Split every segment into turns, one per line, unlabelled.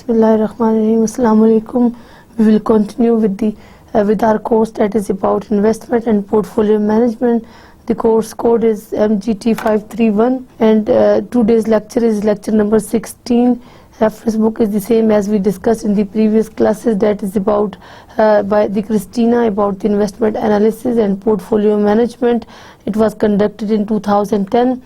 Bismillahirrahmanirrahim. Assalamu alaikum. We will continue with our course that is about investment and portfolio management. The course code is MGT531 and today's lecture is lecture number 16. Reference book is the same as we discussed in the previous classes, that is about by the Christina, about the investment analysis and portfolio management. It was conducted in 2010.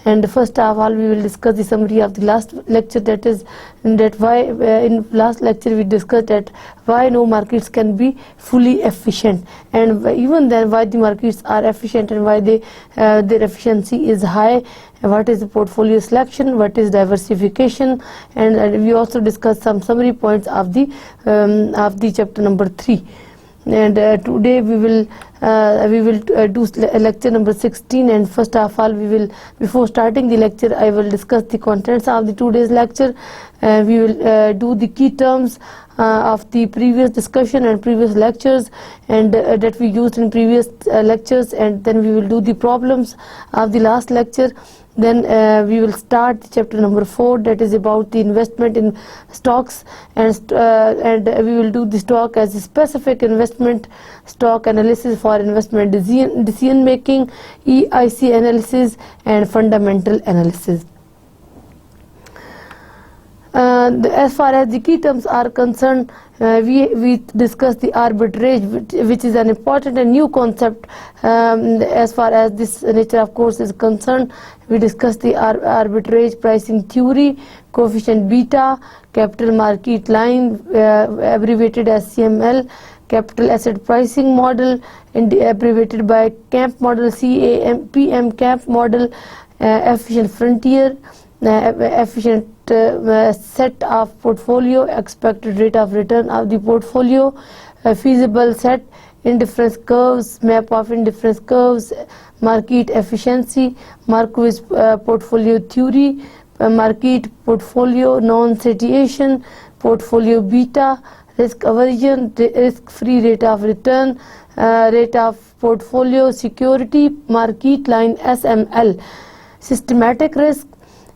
And first of all, we will discuss the summary of the last lecture, that is that why in last lecture we discussed that why no markets can be fully efficient, and even then why the markets are efficient and why their efficiency is high. What is the portfolio selection, what is diversification, and we also discussed some summary points of the chapter number 3. And today we will do lecture number 16, and first of all, before starting the lecture, I will discuss the contents of the today's lecture. We will do the key terms of the previous discussion and previous lectures, and that we used in previous lectures, and then we will do the problems of the last lecture. Then we will start chapter number 4, that is about the investment in stocks, and we will do the stock as a specific investment, stock analysis for investment decision making, EIC analysis, and fundamental analysis. As far as the key terms are concerned, we discussed the arbitrage, which is an important and new concept as far as this nature of course is concerned. We discussed the arbitrage pricing theory, coefficient beta, capital market line, abbreviated as CML, capital asset pricing model, and abbreviated by CAMP model, PM CAMP model, efficient frontier, efficient set of portfolio, expected rate of return of the portfolio, feasible set, indifference curves, map of indifference curves, market efficiency, Markowitz portfolio theory, market portfolio non-satiation, portfolio beta, risk aversion, risk-free rate of return, rate of portfolio security, market line SML, systematic risk,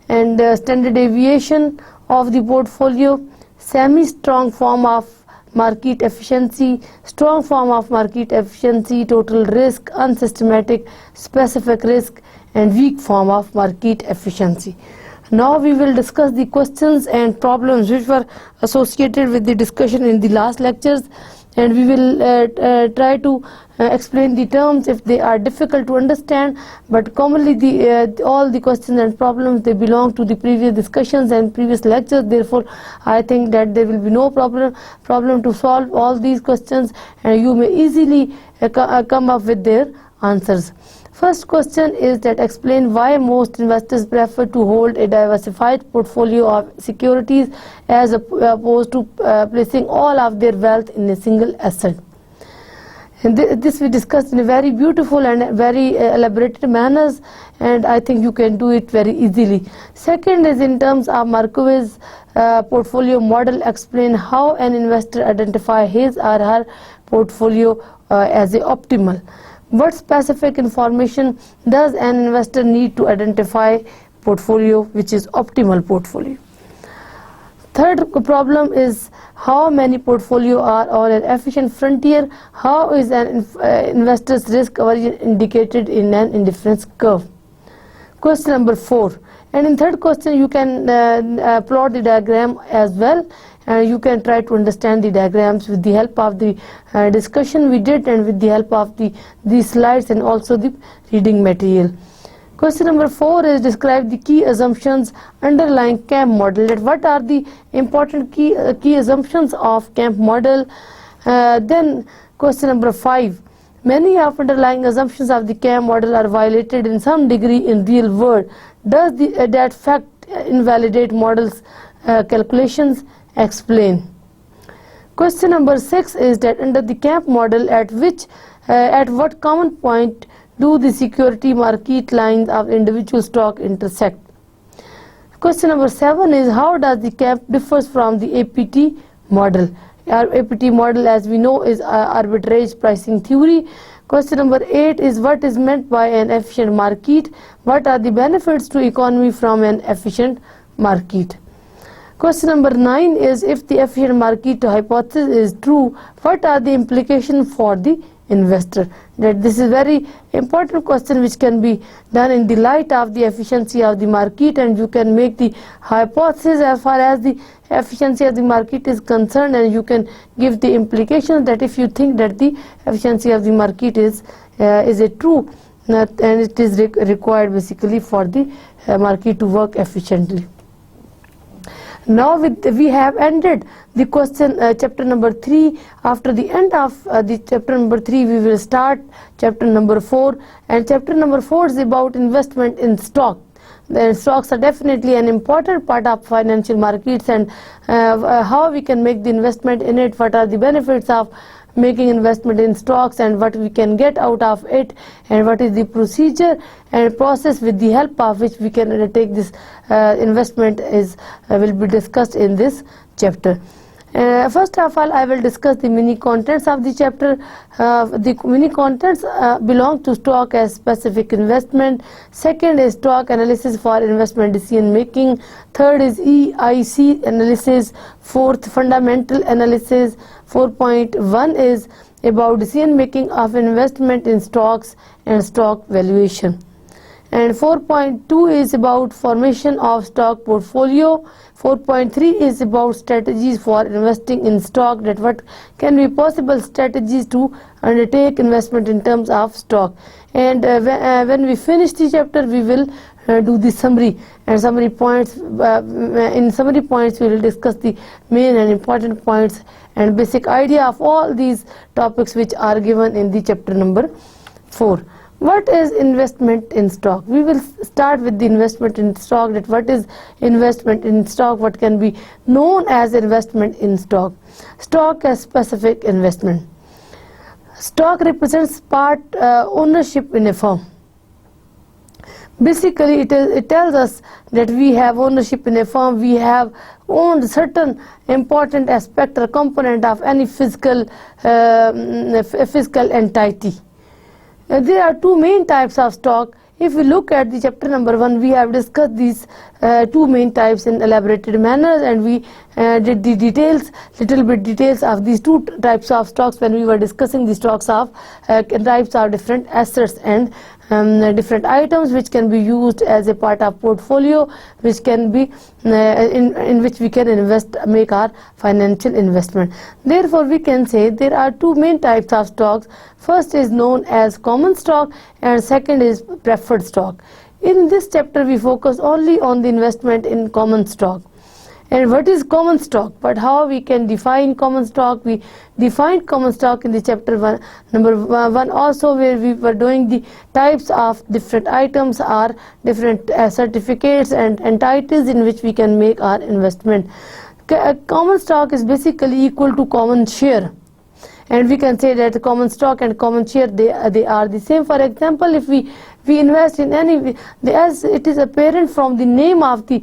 and standard deviation of the portfolio, semi-strong form of market efficiency, strong form of market efficiency, total risk, unsystematic specific risk, and weak form of market efficiency. Now we will discuss the questions and problems which were associated with the discussion in the last lectures, and we will try to explain the terms if they are difficult to understand, but commonly all the questions and problems, they belong to the previous discussions and previous lectures. Therefore, I think that there will be no problem to solve all these questions, and you may easily come up with their answers. First question is that explain why most investors prefer to hold a diversified portfolio of securities as opposed to placing all of their wealth in a single asset. And this we discussed in a very beautiful and very elaborated manners, and I think you can do it very easily. Second is in terms of Markowitz portfolio model, explain how an investor identify his or her portfolio as a optimal. What specific information does an investor need to identify portfolio which is optimal portfolio? Third problem is how many portfolio are on an efficient frontier. How is an investor's risk aversion indicated in an indifference curve? Question number 4. And in third question you can plot the diagram as well, and you can try to understand the diagrams with the help of the discussion we did and with the help of the slides and also the reading material. Question number 4 is describe the key assumptions underlying CAMP model. That what are the important key assumptions of CAMP model? Then question number 5. Many of underlying assumptions of the CAMP model are violated in some degree in real world. Does that fact invalidate models calculations? Explain. Question number 6 is that under the CAMP model, at what common point do the security market lines of individual stock intersect? Question number 7 is how does the CAMP differs from the APT model? Our APT model, as we know, is arbitrage pricing theory. Question number 8 is what is meant by an efficient market? What are the benefits to economy from an efficient market? Question number 9 is, if the efficient market hypothesis is true, what are the implications for the investor? That this is very important question which can be done in the light of the efficiency of the market, and you can make the hypothesis as far as the efficiency of the market is concerned, and you can give the implications that if you think that the efficiency of the market is a true and it is required basically for the market to work efficiently. Now we have ended the question chapter number 3. After the end of the chapter number 3, we will start chapter number 4, and chapter number 4 is about investment in stock. The stocks are definitely an important part of financial markets, and how we can make the investment in it, what are the benefits of making investment in stocks and what we can get out of it, and what is the procedure and process with the help of which we can undertake this investment will be discussed in this chapter. First of all, I will discuss the mini contents of the chapter. The mini contents belong to stock as specific investment. Second is stock analysis for investment decision making. Third is EIC analysis. Fourth, fundamental analysis. 4.1 is about decision making of investment in stocks and stock valuation. And 4.2 is about formation of stock portfolio. 4.3 is about strategies for investing in stock, that what can be possible strategies to undertake investment in terms of stock. And when we finish the chapter, we will do the summary and summary points. In summary points, we will discuss the main and important points and basic idea of all these topics which are given in the chapter number 4. What is investment in stock? We will start with the investment in stock, that what is investment in stock, what can be known as investment in stock. Stock as specific investment. Stock represents part ownership in a firm. Basically, it tells us that we have ownership in a firm, we have owned certain important aspect or component of any physical entity. There are two main types of stock. If we look at the chapter number 1, we have discussed these two main types in elaborated manner, and we did the little bit details of these two types of stocks when we were discussing the stocks of types of different assets and different items which can be used as a part of portfolio, which can be in which we can make our financial investment. Therefore, we can say there are two main types of stocks. First is known as common stock, and second is preferred stock. In this chapter, we focus only on the investment in common stock. And what is common stock? But how we can define common stock? We defined common stock in the chapter number 1 also, where we were doing the types of different items or different certificates and titles in which we can make our investment. Common stock is basically equal to common share. And we can say that common stock and common share, they are the same. For example, if we invest in any, as it is apparent from the name of the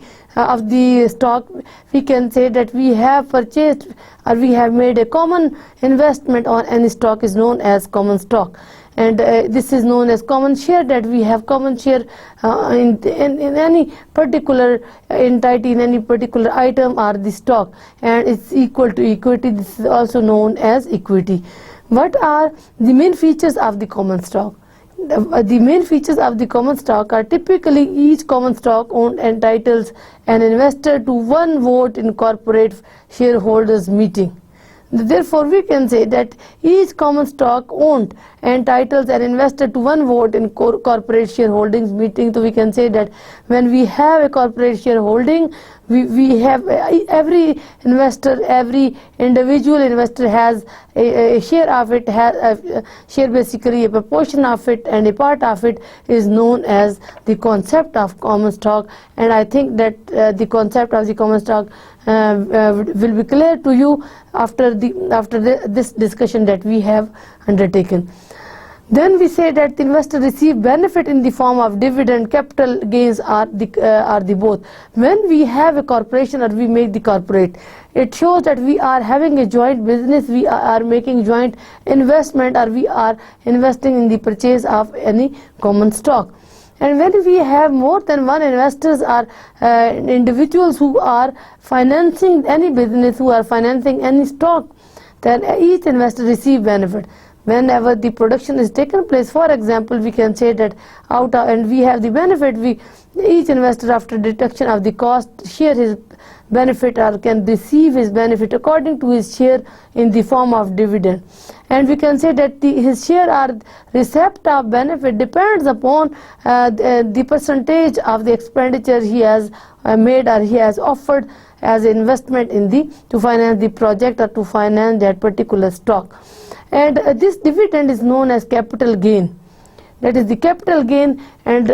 stock, we can say that we have purchased or we have made a common investment on any stock is known as common stock. And this is known as common share, that we have common share in any particular entity, in any particular item or the stock, and it's equal to equity. This is also known as equity. What are the main features of the common stock? The main features of the common stock are typically each common stock owned entitles an investor to one vote in corporate shareholders meeting. Therefore, we can say that each common stock owned entitles an investor to one vote in corporate shareholdings meeting. So we can say that when we have a corporate shareholding, we have every investor, every individual investor has a share of it, has a share, basically a proportion of it, and a part of it is known as the concept of common stock. And I think that the concept of the common stock will be clear to you after this discussion that we have undertaken. Then we say that the investor receive benefit in the form of dividend, capital gains, are the both. When we have a corporation or we make the corporate, it shows that we are having a joint business, we are making joint investment, or we are investing in the purchase of any common stock. And when we have more than one investors or individuals who are financing any business, who are financing any stock, then each investor receive benefit. Whenever the production is taken place, for example, we can say that and we have the benefit, each investor after deduction of the cost share his benefit or can receive his benefit according to his share in the form of dividend. And we can say that his share or receipt of benefit depends upon the percentage of the expenditure he has made or he has offered as investment to finance the project or to finance that particular stock. And this dividend is known as capital gain. That is the capital gain, and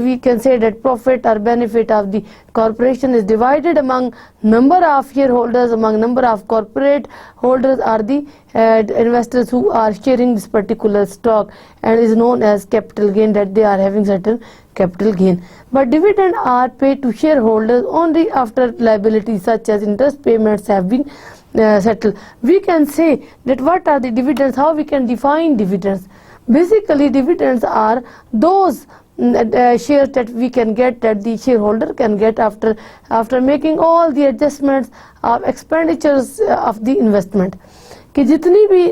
we can say that profit or benefit of the corporation is divided among number of shareholders, among number of corporate holders or the investors who are sharing this particular stock, and is known as capital gain, that they are having certain capital gain. But dividend are paid to shareholders only after liabilities such as interest payments have been settled. We can say that what are the dividends, how we can define dividends. Basically, dividends are those shares that we can get, that the shareholder can get after making all the adjustments of expenditures of the investment. कि जितनी भी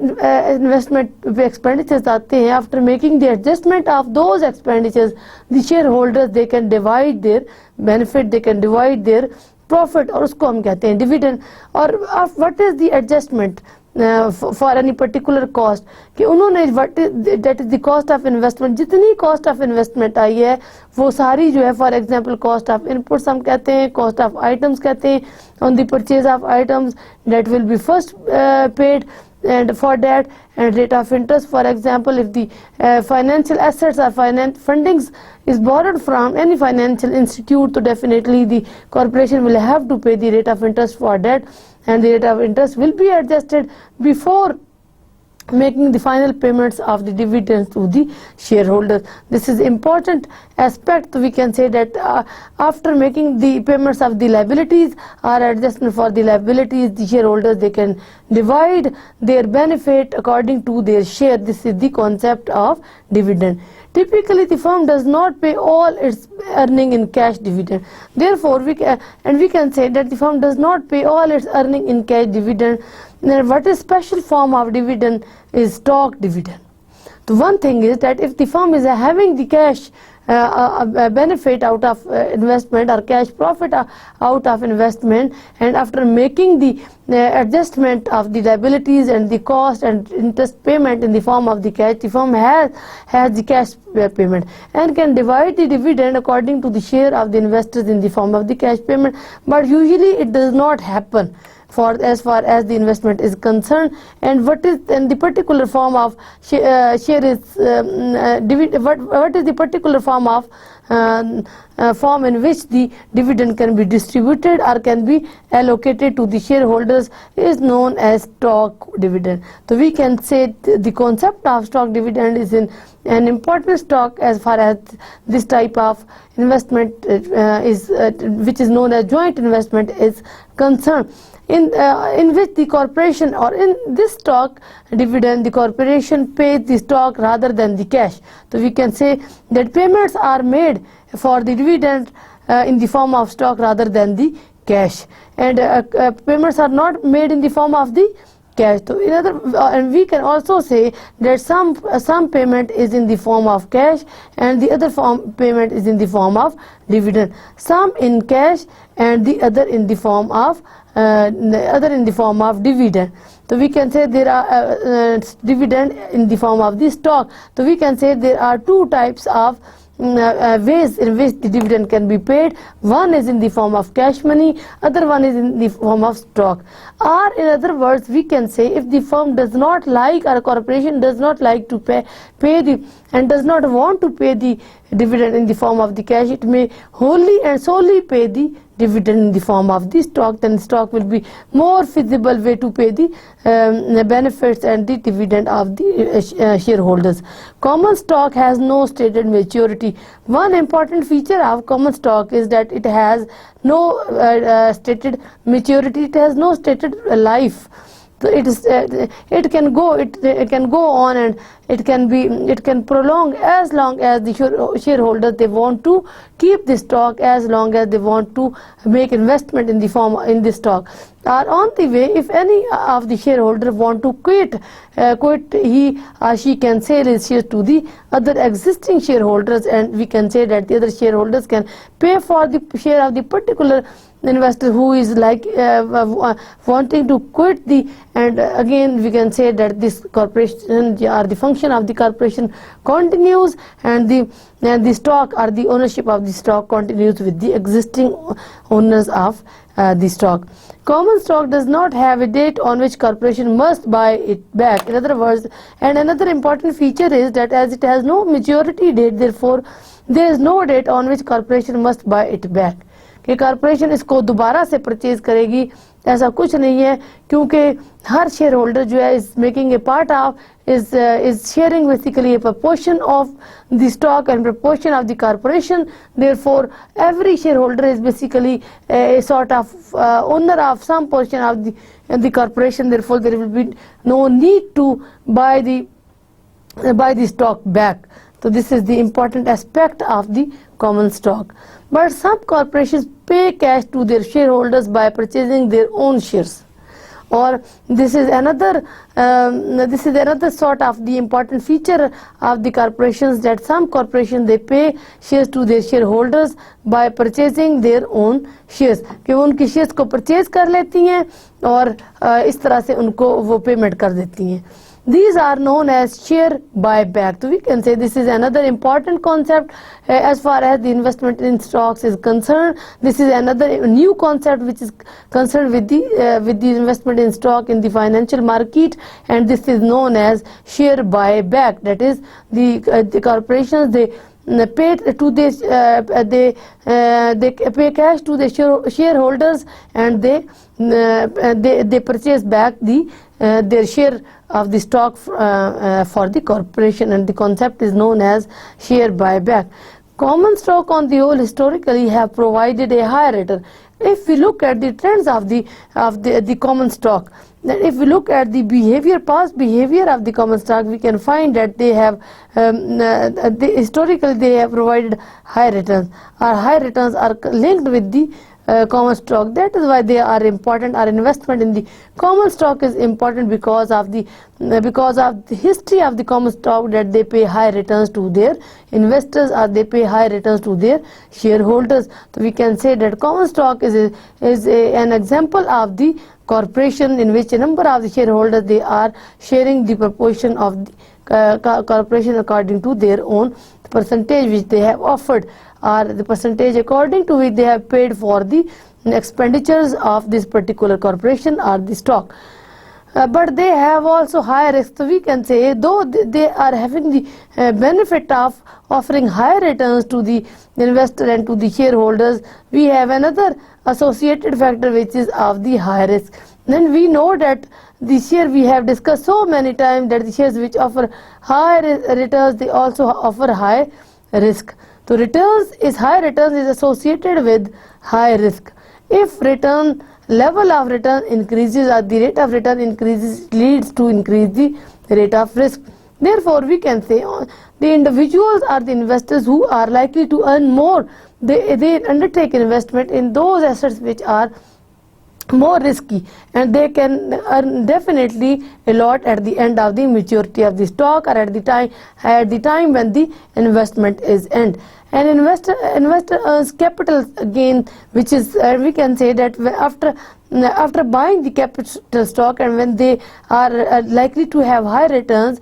investment पे expenditures आते हैं, after making the adjustment of those expenditures, the shareholders they can divide their benefit, they can divide their profit, और उसको हम कहते हैं dividend. और what is the adjustment for any particular cost, कि उन्होंने that is the cost of investment, जितनी cost of investment आई है वो सारी जो है, for example cost of inputs हम कहते हैं, cost of items कहते हैं, on the purchase of items that will be first paid, and for that, and rate of interest, for example if the financial assets or fundings is borrowed from any financial institute, so definitely the corporation will have to pay the rate of interest for that, and the rate of interest will be adjusted before making the final payments of the dividends to the shareholders. This is important aspect. We can say that after making the payments of the liabilities or adjustment for the liabilities, the shareholders they can divide their benefit according to their share. This is the concept of dividend. Typically, the firm does not pay all its earning in cash dividend. Therefore, we can say that the firm does not pay all its earning in cash dividend. Then what is special form of dividend is stock dividend. The one thing is that if the firm is having the cash benefit out of investment or cash profit out of investment, and after making the adjustment of the liabilities and the cost and interest payment in the form of the cash, the firm has the cash payment and can divide the dividend according to the share of the investors in the form of the cash payment. But usually it does not happen as far as the investment is concerned. And what is the particular form of share is what is the particular form of form in which the dividend can be distributed or can be allocated to the shareholders is known as stock dividend. So we can say the concept of stock dividend is an important stock as far as this type of investment which is known as joint investment is concerned, in which the corporation, or in this stock dividend, the corporation pays the stock rather than the cash. So we can say that payments are made for the dividend in the form of stock rather than the cash, and payments are not made in the form of the cash. So and we can also say that some payment is in the form of cash and the other payment is in the form of dividend. Some in cash and the other in the form of dividend. So we can say there are dividend in the form of the stock. So we can say there are two types of ways in which the dividend can be paid. One is in the form of cash money, other one is in the form of stock. Or in other words, we can say if the firm does not like, or a corporation does not like to pay and does not want to pay the dividend in the form of the cash, it may wholly and solely pay the dividend in the form of the stock. Then stock will be more feasible way to pay the benefits and the dividend of the shareholders. Common stock has no stated maturity. One important feature of common stock is that it has no stated maturity, it has no stated life. So it can go on, and it can prolong as long as the shareholders they want to keep the stock, as long as they want to make investment in the stock. Or on the way, if any of the shareholders want to quit, he or she can sell his shares to the other existing shareholders, and we can say that the other shareholders can pay for the share of the particular investor who is wanting to quit and again we can say that this corporation or the function of the corporation continues, and the stock or the ownership of the stock continues with the existing owners of the stock. Common stock does not have a date on which corporation must buy it back. In other words, and another important feature is that as it has no maturity date, therefore there is no date on which corporation must buy it back. कि corporation इसको दोबारा से purchase करेगी, ऐसा कुछ नहीं है, क्योंकि हर शेयर होल्डर जो है is making a part of is sharing basically a proportion of the stock and proportion of the corporation. Therefore every shareholder is basically a sort of owner of some portion of the corporation. Therefore there will be no need to buy the stock back. So this is the important aspect of the common stock. But some corporations pay cash to their shareholders by purchasing their own shares. Or this is another sort of the important feature of the corporations, that some corporations they pay shares to their shareholders by purchasing their own shares, कि वो उनकी shares को purchase कर लेती हैं और इस तरह से उनको वो payment कर देती हैं. These are known as share buyback. So we can say this is another important concept as far as the investment in stocks is concerned. This is another new concept which is concerned with the investment in stock in the financial market, and this is known as share buyback. That is the corporations they pay to this they pay cash to the shareholders, and they purchase back their share of the stock for the corporation, and the concept is known as share buyback. Common stock on the whole historically have provided a higher return. If we look at the trends of the common stock, if we look at the past behavior of the common stock, we can find that they have historically they have provided high returns. Our high returns are linked with the common stock. That is why they are important. Our investment in the common stock is important because of the history of the common stock, that they pay high returns to their investors or they pay high returns to their shareholders. So we can say that common stock is an example of the corporation in which a number of the shareholders they are sharing the proportion of the corporation according to their own percentage which they have offered, or the percentage according to which they have paid for the expenditures of this particular corporation or the stock. But they have also higher risk. So we can say, though they are having the benefit of offering higher returns to the investor and to the shareholders, we have another associated factor which is of the high risk. Then we know that the share we have discussed so many times that the shares which offer high returns, they also offer high risk. So high returns is associated with high risk. If level of return increases or the rate of return increases, leads to increase the rate of risk. Therefore we can say the individuals or the investors who are likely to earn more, they undertake investment in those assets which are more risky, and they can earn definitely a lot at the end of the maturity of the stock, or at the time when the investment is end. An investor earns capital gain, which is we can say that after buying the capital stock, and when they are likely to have high returns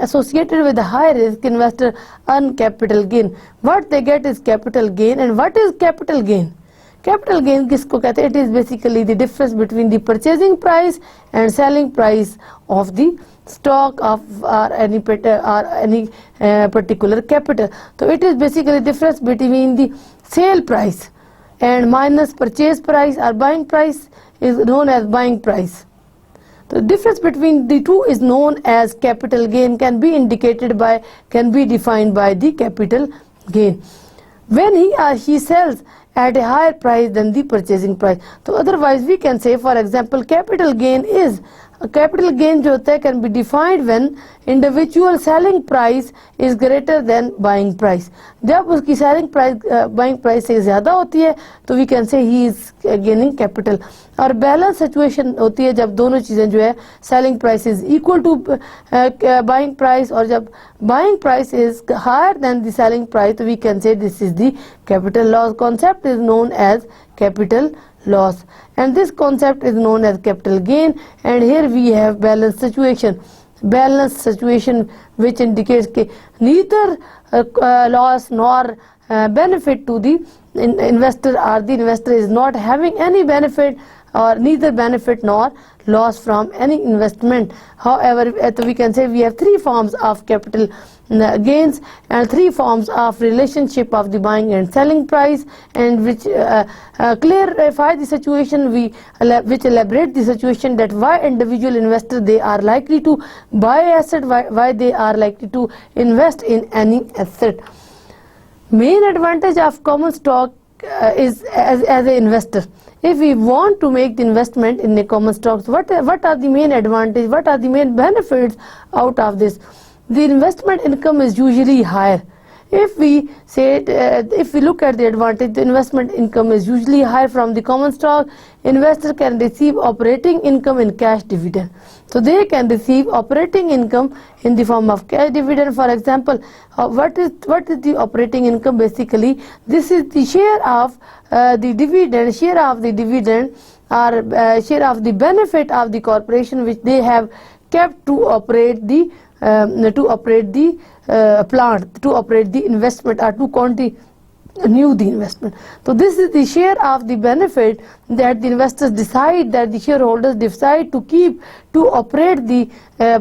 associated with the high risk, investor earn capital gain. What they get is capital gain. And what is capital gain? Capital gain किसको कहते हैं? It is basically the difference between the purchasing price and selling price of the stock of or any particular capital. So it is basically difference between the sale price and minus purchase price or buying price is known as buying price. The difference between the two is known as capital gain, can be defined by the capital gain. When he or she sells at a higher price than the purchasing price. So otherwise we can say, for example, capital gain is capital gain जो होता है can be defined when individual selling price is greater than buying price. जब उसकी selling price buying price से ज़्यादा होती है तो we can say he is gaining capital. और बैलेंस सिचुएशन होती है जब दोनों चीज़ें जो है selling price is equal to buying price, और जब buying price is higher than the selling price तो we can say this is the capital loss. Concept is known as capital loss, and this concept is known as capital gain. And here we have balance situation which indicates that neither loss nor benefit to the investor, or the investor is not having any benefit or neither benefit nor loss from any investment. However, we can say we have three forms of capital gains and three forms of relationship of the buying and selling price, and which clarify the situation, which elaborate the situation that why individual investor they are likely to buy asset, why they are likely to invest in any asset. Main advantage of common stock is as an investor. If we want to make the investment in the common stocks, what are the main advantages, what are the main benefits out of this? The investment income is usually higher. If we say, if we look at the advantage, the investment income is usually higher from the common stock. Investor can receive operating income in cash dividend. So they can receive operating income in the form of cash dividend. For example, what is the operating income? Basically, this is the share of the dividend, or share of the benefit of the corporation which they have kept to operate the plant, to operate the investment, or to continue the investment. So this is the share of the benefit that the investors decide, that the shareholders decide to keep to operate the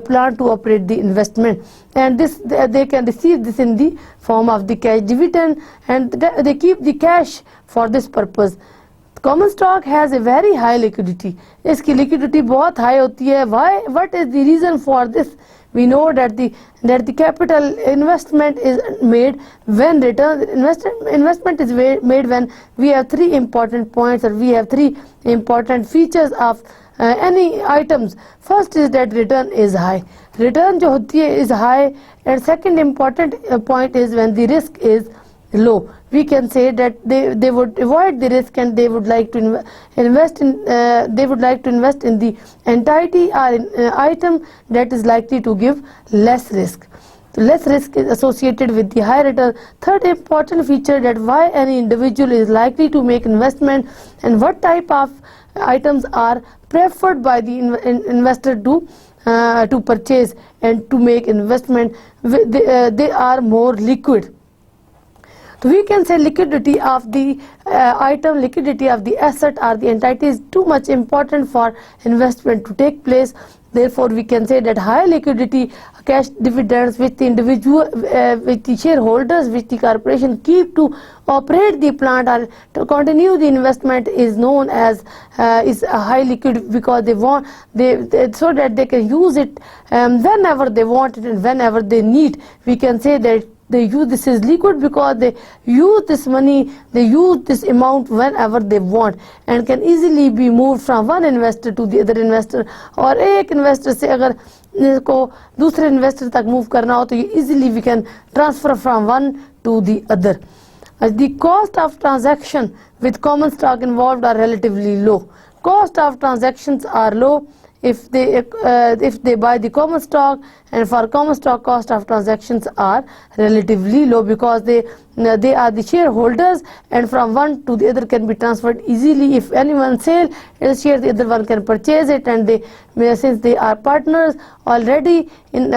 plant, to operate the investment. And this they can receive this in the form of the cash dividend, and they keep the cash for this purpose. Common stock has a very high liquidity. इसकी liquidity बहुत high होती है. Why? What is the reason for this? We know that the capital investment is made when investment is made when we have three important points, or we have three important features of any items. First is that return is high. Return जो होती है is high, and second important point is when the risk is low. We can say that they would avoid the risk, and they would like to invest in the entity or in item that is likely to give less risk. Less risk is associated with the high return. Third important feature, that why any individual is likely to make investment, and what type of items are preferred by the investor to purchase and to make investment. They are more liquid. So we can say liquidity of the item, liquidity of the asset or the entity is too much important for investment to take place. Therefore, we can say that high liquidity cash dividends which the individual, which the shareholders, which the corporation keep to operate the plant or to continue the investment is known as is a high liquid, because they want so that they can use it whenever they want it and whenever they need. We can say that they use this is liquid because they use this money, they use this amount whenever they want, and can easily be moved from one investor to the other investor. और एक investor से अगर इसको दूसरे investor तक move करना हो तो ये easily we can transfer from one to the other. The cost of transaction with common stock involved are relatively low. Cost of transactions are low if they buy the common stock, and for common stock cost of transactions are relatively low because they are the shareholders, and from one to the other can be transferred easily. If anyone sell a share, the other one can purchase it, and since they are partners already and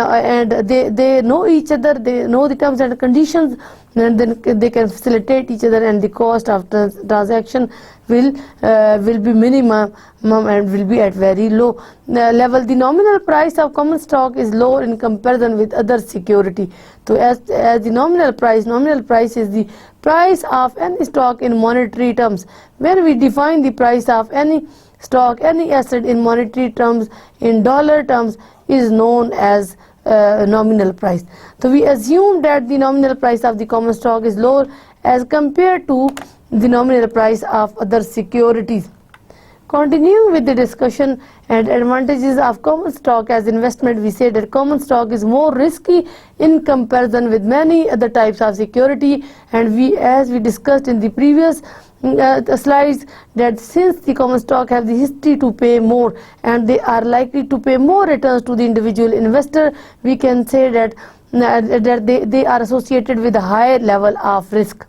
they know each other, they know the terms and conditions, and then they can facilitate each other, and the cost of transaction will be minimum and will be at very low level. The nominal price of common stock is lower in comparison with other security. So as the nominal price is the price of any stock in monetary terms. When we define the price of any stock, any asset in monetary terms, in dollar terms, is known as nominal price. So we assume that the nominal price of the common stock is lower as compared to the nominal price of other securities. Continuing with the discussion and advantages of common stock as investment, we say that common stock is more risky in comparison with many other types of security, and as we discussed in the previous slides, that since the common stock have the history to pay more and they are likely to pay more returns to the individual investor, we can say that they are associated with a higher level of risk.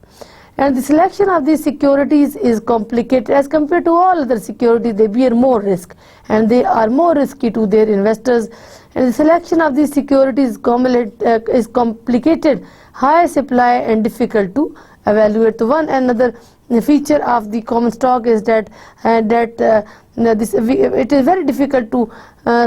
And the selection of these securities is complicated. As compared to all other securities, they bear more risk and they are more risky to their investors. And the selection of these securities is complicated, high supply and difficult to evaluate. So one another feature of the common stock is that it is very difficult to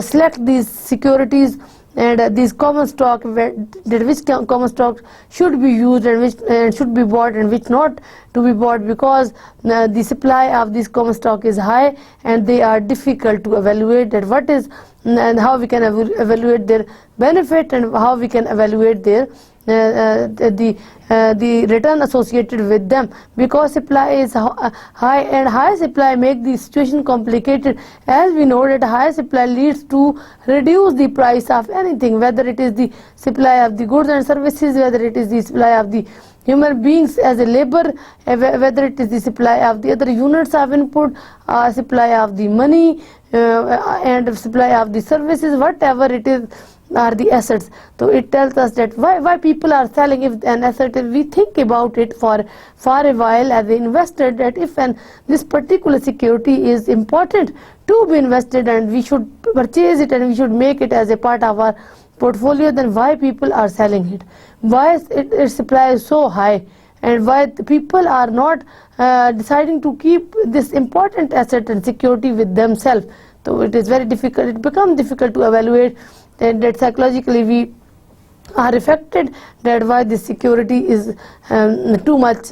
select these securities and these common stock, which common stock should be used and which should be bought and which not to be bought, because the supply of this common stock is high and they are difficult to evaluate that what is and how we can evaluate their benefit and how we can evaluate their the return associated with them, because supply is high and high supply make the situation complicated. As we know that high supply leads to reduce the price of anything, whether it is the supply of the goods and services, whether it is the supply of the human beings as a labor, whether it is the supply of the other units of input, supply of the money and supply of the services, whatever it is are the assets. So it tells us that why people are selling. If an asset, we think about it for a while as an investor, that if this particular security is important to be invested and we should purchase it and we should make it as a part of our portfolio, then why people are selling it? Why its supply is so high, and why the people are not deciding to keep this important asset and security with themselves? So it is very difficult, it becomes difficult to evaluate, and that psychologically we are affected, that why this security is too much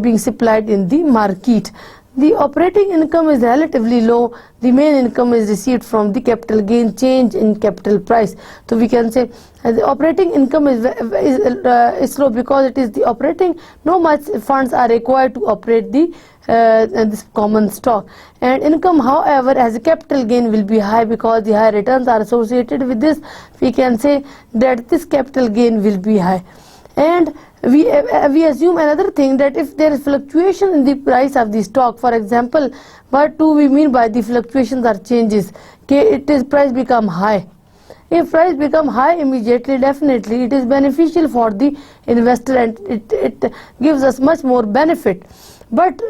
being supplied in the market. The operating income is relatively low. The main income is received from the capital gain change in capital price. So we can say the operating income is low because it is the operating, no much funds are required to operate the this common stock. And income, however, as a capital gain will be high because the high returns are associated with this. We can say that this capital gain will be high. And we assume another thing, that if there is fluctuation in the price of the stock, for example, what do we mean by the fluctuations or changes? It is price become high. If price become high immediately, definitely it is beneficial for the investor and it gives us much more benefit. But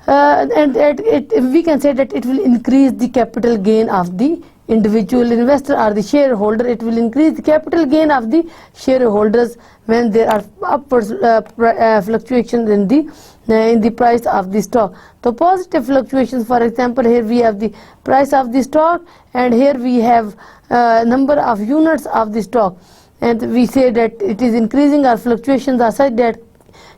we can say that it will increase the capital gain of the individual investor or the shareholder. It will increase the capital gain of the shareholders when there are upwards fluctuations in the price of the stock. So positive fluctuations, for example, here we have the price of the stock and here we have number of units of the stock, and we say that it is increasing, or fluctuations are such that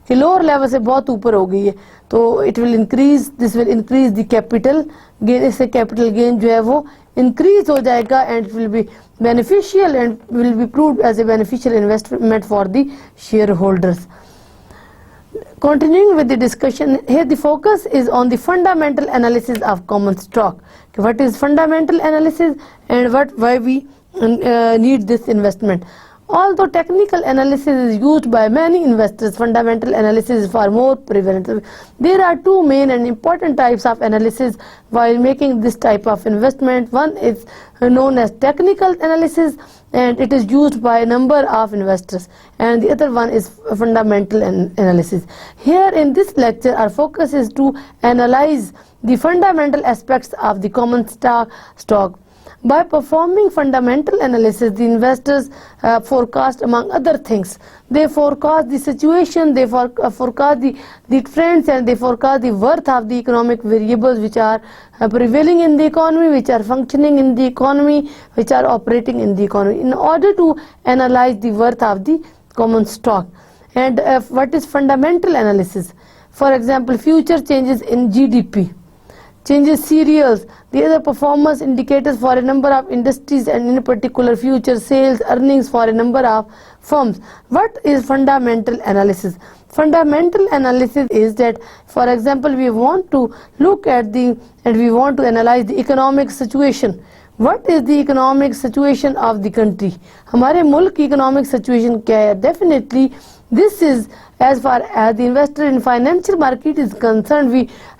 कि lower level से बहुत ऊपर हो गई है, तो it will increase, this will increase the capital gain. इससे capital gain जो है वो इंक्रीज हो जाएगा and will be beneficial and will be proved as a beneficial investment for the shareholders. Continuing with the discussion, here the focus is on the fundamental analysis of common stock. What is fundamental analysis and why we need this investment? Although technical analysis is used by many investors, fundamental analysis is far more prevalent. There are two main and important types of analysis while making this type of investment. One is known as technical analysis and it is used by a number of investors, and the other one is fundamental analysis. Here in this lecture our focus is to analyze the fundamental aspects of the common stock. By performing fundamental analysis, the investors forecast, among other things, they forecast the situation, they forecast the trends, and they forecast the worth of the economic variables which are prevailing in the economy, which are functioning in the economy, which are operating in the economy, in order to analyze the worth of the common stock. And what is fundamental analysis? For example, future changes in GDP, changes serials. The other performance indicators for a number of industries and in particular future sales earnings for a number of firms. What is fundamental analysis? Fundamental analysis is that, for example, we want to look at we want to analyze the economic situation. What is the economic situation of the country? हमारे मुल्क की economic situation क्या है? Definitely, this is as far as the investor in financial market is concerned.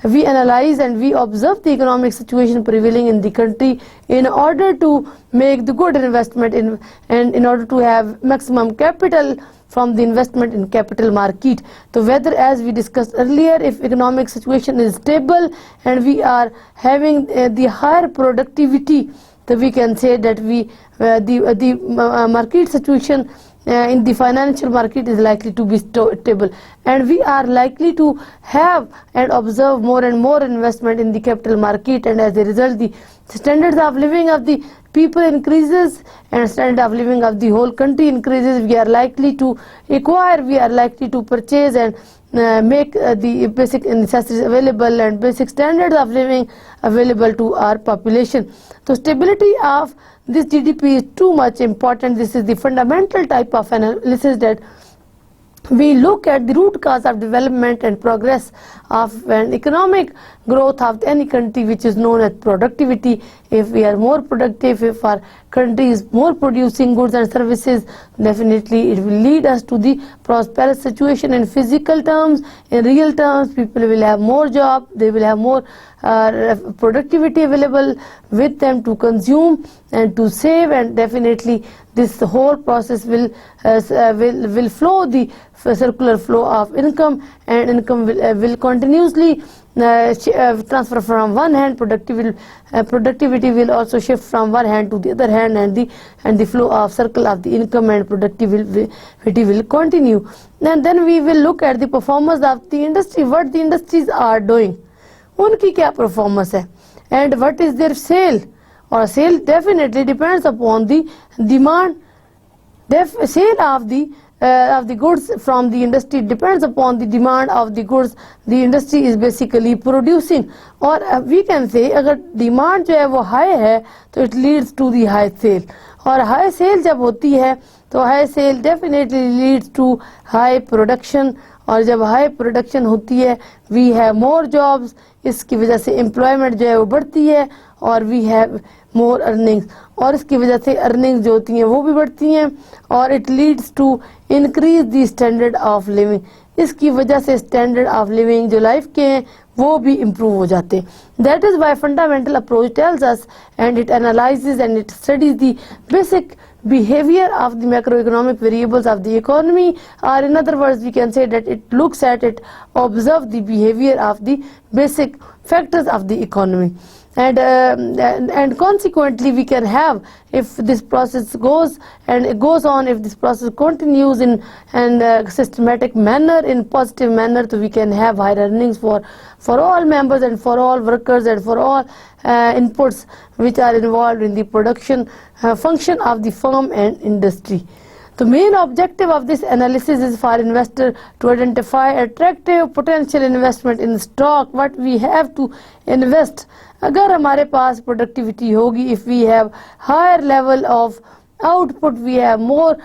We analyze and we observe the economic situation prevailing in the country in order to make the good investment and in order to have maximum capital from the investment in capital market. So whether, as we discussed earlier, if economic situation is stable and we are having the higher productivity, so we can say that the market situation in the financial market is likely to be stable, and we are likely to have and observe more and more investment in the capital market, and as a result the standards of living of the people increases and standard of living of the whole country increases. We are likely to acquire, we are likely to purchase and make the basic necessities available and basic standards of living available to our population. So stability of this GDP is too much important. This is the fundamental type of analysis that we look at the root cause of development and progress of an economic growth of any country, which is known as productivity. If we are more productive, if our country is more producing goods and services, definitely it will lead us to the prosperous situation in physical terms. In real terms, people will have more job, they will have more productivity available with them to consume and to save, and definitely this whole process will flow the circular flow of income, and income will continuously transfer from one hand. Productivity will also shift from one hand to the other hand, and the flow of circle of the income and productivity will continue. And then we will look at the performance of the industry, what the industries are doing, उनकी क्या performance है, and what is their sale. Or sale definitely depends upon the demand. Sale of the goods from the industry depends upon the demand of the goods the industry is basically producing. Or we can say अगर demand जो है वो high है तो it leads to the high sale, और high sale जब होती है तो high sale definitely leads to high production, और जब हाई प्रोडक्शन होती है वी हैव मोर जॉब्स, इसकी वजह से एम्प्लॉयमेंट जो है वो बढ़ती है और वी हैव मोर अर्निंग्स, और इसकी वजह से अर्निंग्स जो होती हैं वो भी बढ़ती हैं, और it leads to increase the standard of living. इसकी वजह से स्टैंडर्ड ऑफ लिविंग जो लाइफ के हैं वो भी इम्प्रूव हो जाते. That is why fundamental approach tells us and it analyses and it studies the basic behavior of the macroeconomic variables of the economy, or in other words we can say that it looks at it, observe the behavior of the basic factors of the economy, and consequently we can have, if this process goes on, if this process continues in a systematic manner, in positive manner, so we can have higher earnings for all members and for all workers and for all inputs which are involved in the production function of the firm and industry. The main objective of this analysis is for investor to identify attractive potential investment in stock. What we have to invest, अगर हमारे पास productivity होगी, if we have higher level of output, we have more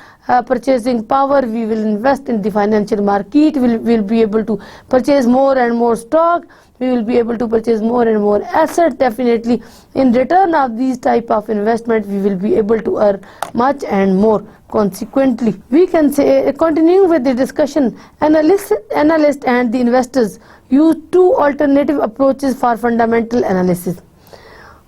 purchasing power, we will invest in the financial market, we'll be able to purchase more and more stock, we will be able to purchase more and more assets. Definitely in return of these type of investment we will be able to earn much and more. Consequently, we can say, continuing with the discussion, analyst and the investors use two alternative approaches for fundamental analysis.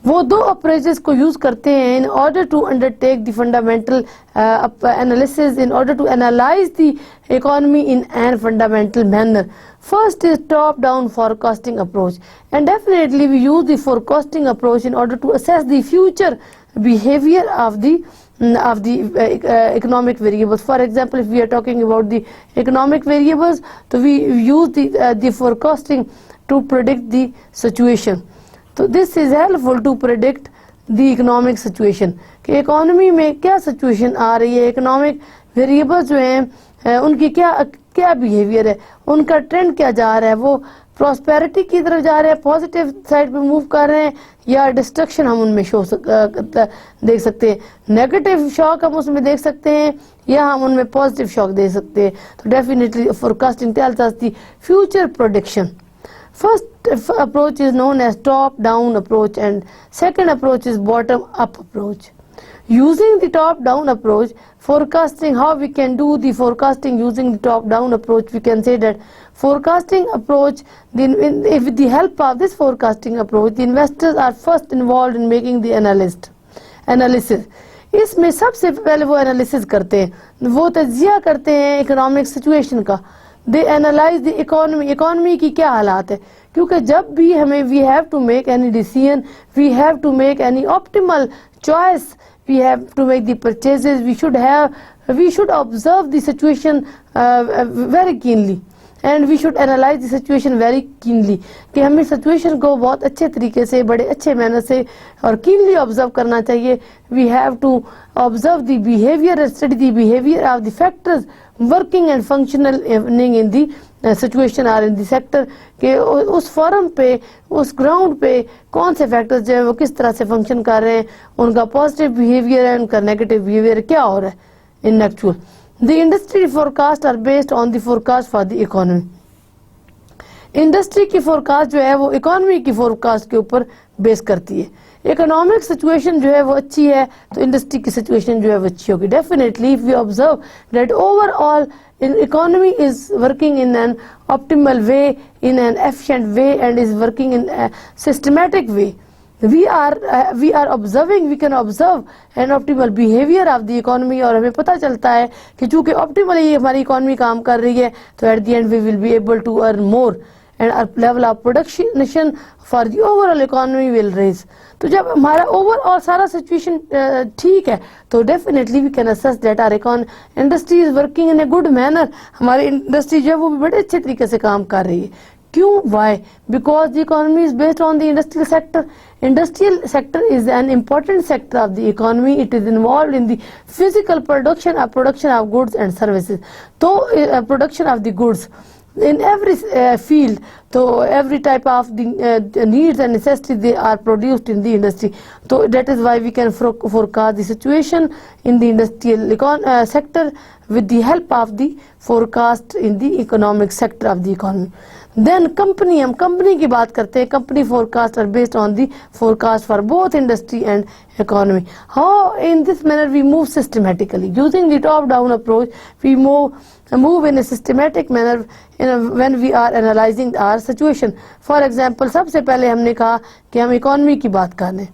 वो दो approaches को use करते हैं in order to undertake the fundamental analysis, in order to analyze the economy in a fundamental manner. First is top-down forecasting approach, and definitely we use the forecasting approach in order to assess the future behavior of the economic variables. For example, if we are talking about the economic variables, so we use the forecasting to predict the situation. तो this is helpful to predict the economic situation कि economy में क्या situation आ रही है, economic variables जो हैं उनकी क्या बिहेवियर है, उनका ट्रेंड क्या जा रहा है, वो प्रॉस्पेरिटी की तरफ जा रहे हैं, पॉजिटिव साइड पे मूव कर रहे हैं, या डिस्ट्रक्शन हम उनमें देख सकते हैं, नेगेटिव शॉक हम उसमें देख सकते हैं, या हम उनमें पॉजिटिव शॉक दे सकते हैं. तो definitely forecasting tells us the future prediction. First approach is known as top-down approach and second approach is bottom-up approach. Using the top-down approach, forecasting, how we can do the forecasting using the top-down approach, we can say that forecasting approach, with the help of this forecasting approach, the investors are first involved in making the analysis. इसमें सबसे पहले वो analysis करते हैं, वो तज्जिया करते हैं economic situation का. दे एनालाइज द इकोनॉमी की क्या हालात है, क्योंकि जब भी हमें we have to make any decision, we have to make any optimal choice, we have to make the purchases, we should observe the situation very keenly and we should analyze the situation very keenly. कि हमें situation को बहुत अच्छे तरीके से, बड़े अच्छे manner से और keenly observe करना चाहिए. We have to observe the behavior and study the behavior of the factors working and functioning in the situation or in the sector. कि उस फॉरम पे, उस ग्राउंड पे कौन से फैक्टर्स जो है वो किस तरह से फंक्शन कर रहे हैं, उनका पॉजिटिव बिहेवियर है, उनका नेगेटिव बिहेवियर क्या हो रहा है in actual. The industry forecast are based on the forecast for the economy. Industry की फोरकास्ट जो है वो इकोनॉमी की फोरकास्ट के ऊपर बेस करती है. इकोनॉमिक सिचुएशन जो है वो अच्छी है तो इंडस्ट्री की सिचुएशन जो है वो अच्छी होगी. Definitely if we observe that overall economy is working in an optimal way, in an efficient way and is working in a systematic way, we are observing, we can observe an optimal behavior of the economy. और हमें पता चलता है कि चूंकि optimally हमारी economy काम कर रही है तो at the end we will be able to earn more and our level of production for the overall economy will raise. तो जब हमारा ओवरऑल सारा सिचुएशन ठीक है तो definitely we can assess that our industry is working in a good manner. हमारी industry जो है वो भी बड़े अच्छे तरीके से काम कर रही है. क्यों? Why? Because the economy is based on the industrial sector. Industrial sector is an important sector of the economy. It is involve in the physical production of goods and services. तो production of the goods in every field, so every type of the needs and necessities they are produced in the industry. So that is why we can forecast the situation in the industrial sector with the help of the forecast in the economic sector of the economy. Then company, हम company की बात करते हैं. Company forecast are based on the forecast for both industry and economy. How in this manner we move systematically using the top down approach. We move in a systematic manner when we are analyzing our situation. For example, सबसे पहले हमने कहा कि हम economy की बात कर रहे हैं.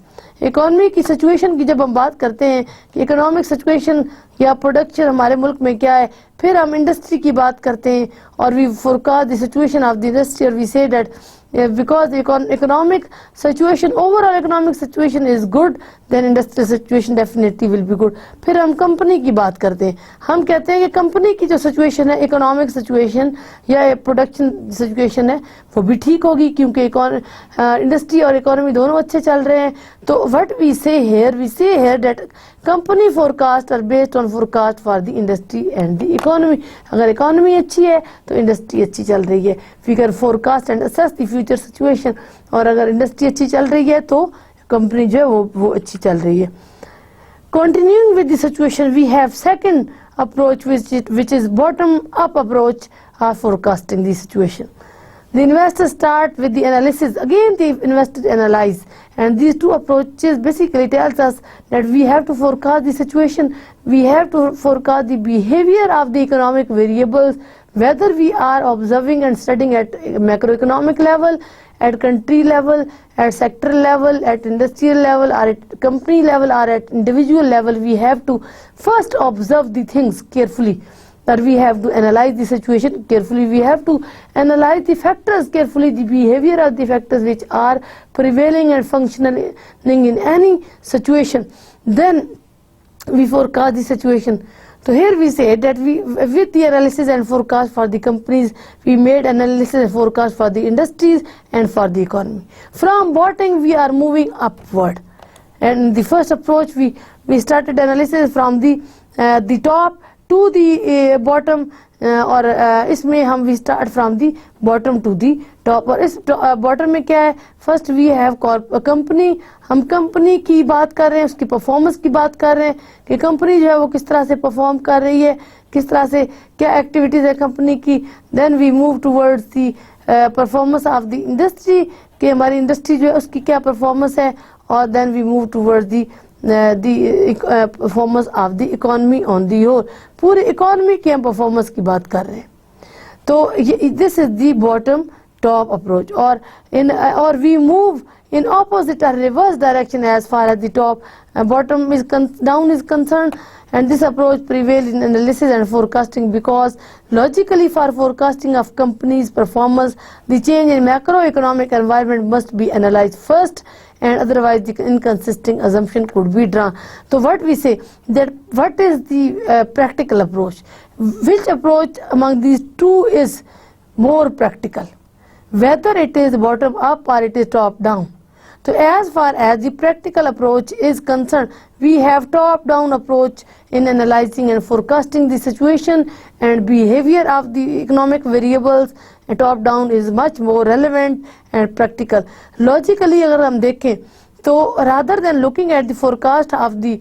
इकोनॉमी की सिचुएशन की जब हम बात करते हैं कि इकोनॉमिक सिचुएशन या प्रोडक्शन हमारे मुल्क में क्या है, फिर हम इंडस्ट्री की बात करते हैं और we forecast the situation of the industry और we say that because the economic situation, overall economic situation is good, then industrial situation definitely will be good. फिर हम कंपनी की बात करते हैं. हम कहते हैं कि कंपनी की जो सिचुएशन है, इकोनॉमिक सिचुएशन या प्रोडक्शन सिचुएशन है, वो भी ठीक होगी क्योंकि इंडस्ट्री और इकोनॉमी दोनों अच्छे चल रहे हैं. तो what we say here that company forecast are based on forecast for the industry and the economy. अगर इकोनॉमी अच्छी है तो इंडस्ट्री अच्छी चल रही है. We can forecast and assess the future situation. और अगर इंडस्ट्री अच्छी चल रही है तो कंपनी जो है वो अच्छी चल रही है. Continuing with the situation, we have second approach which is bottom up approach of forecasting the situation. The investors start with the analysis. Again the investors analyze, and these two approaches basically tells us that we have to forecast the situation, we have to forecast the behavior of the economic variables, whether we are observing and studying at macroeconomic level, at country level, at sector level, at industrial level, or at company level, or at individual level. We have to first observe the things carefully. That we have to analyze the situation carefully. We have to analyze the factors carefully, the behavior of the factors which are prevailing and functioning in any situation. Then we forecast the situation. So here we say that with the analysis and forecast for the companies, we made analysis and forecast for the industries and for the economy. From bottom we are moving upward. And the first approach we started analysis from the top to the bottom, और इसमें हम we start from the bottom to the top. और इस bottom में क्या है, first we have company, हम company की बात कर रहे हैं, उसकी परफॉर्मेंस की बात कर रहे हैं कि कंपनी जो है वो किस तरह से परफॉर्म कर रही है, किस तरह से क्या एक्टिविटीज है कंपनी की। Then we move towards the performance of the industry, कि हमारी इंडस्ट्री जो है उसकी क्या परफॉर्मेंस है। और then we move towards the performance of the economy on the whole, पूरी इकोनॉमी की हम परफॉर्मेंस की बात कर रहे हैं। तो ये this is the bottom top approach. और we move in opposite or reverse direction as far as the top bottom is down is concerned, and this approach prevails in analysis and forecasting because logically for forecasting of companies performance the change in macroeconomic environment must be analyzed first, and otherwise the inconsistent assumption could be drawn. So what we say that what is the practical approach, which approach among these two is more practical, whether it is bottom up or it is top down. So as far as the practical approach is concerned, we have top down approach in analyzing and forecasting the situation and behavior of the economic variables, and top down is much more relevant and practical. Logically अगर हम देखें तो rather than looking at the forecast of the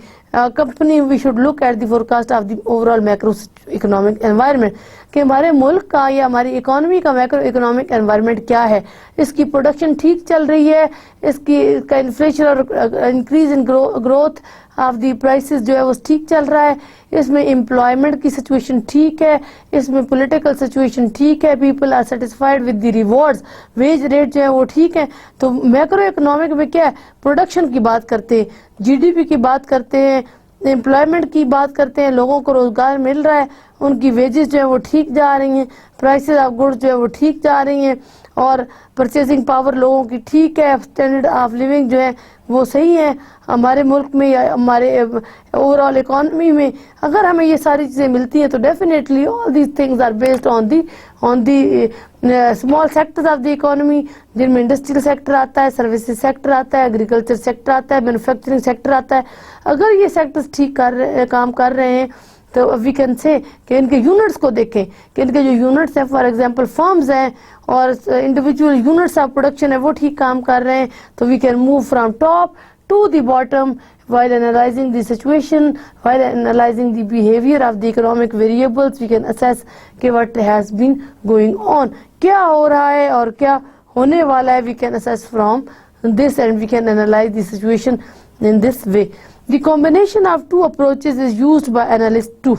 company, we should look at the forecast of the overall macroeconomic environment, कि हमारे मुल्क का या हमारी इकोनॉमी का मैक्रो इकोनॉमिक एनवायरनमेंट क्या है, इसकी प्रोडक्शन ठीक चल रही है, इसका इन्फ्लेशन और increase in growth of the prices जो है वो ठीक चल रहा है, इसमें एम्प्लॉयमेंट की सिचुएशन ठीक है, इसमें पॉलिटिकल सिचुएशन ठीक है, people are satisfied with the rewards, wage rate जो है वो ठीक है। तो मैक्रो इकोनॉमिक में क्या है, प्रोडक्शन की बात करते हैं, जीडीपी की बात करते हैं, एम्प्लॉयमेंट की बात करते हैं, लोगों को रोजगार मिल रहा है, उनकी वेजेस जो है वो ठीक जा रही हैं, प्राइसेस ऑफ गुड्स जो है वो ठीक जा रही हैं, और परचेसिंग पावर लोगों की ठीक है, स्टैंडर्ड ऑफ लिविंग जो है वो सही है हमारे मुल्क में या हमारे ओवरऑल इकोनॉमी में। अगर हमें ये सारी चीज़ें मिलती हैं तो definitely all these things are based on the small sectors of the economy, जिनमें इंडस्ट्रियल सेक्टर आता है, सर्विसेज सेक्टर आता है, एग्रीकल्चर सेक्टर आता है, मैन्युफैक्चरिंग सेक्टर आता है। अगर ये सेक्टर्स ठीक काम कर रहे हैं तो वी कैन से कि इनके यूनिट्स को देखें कि इनके जो यूनिट्स हैं, फॉर एग्जांपल फर्म्स हैं और इंडिविजुअल यूनिट्स ऑफ प्रोडक्शन है वो ठीक काम कर रहे हैं, तो we can move from top to the bottom while analyzing the situation, while analyzing the behavior of the economic variables, we can assess कि what has been going on, क्या हो रहा है और क्या होने वाला है, we can assess from this and we can analyze the situation in this way. The combination of two approaches is used by analysts too.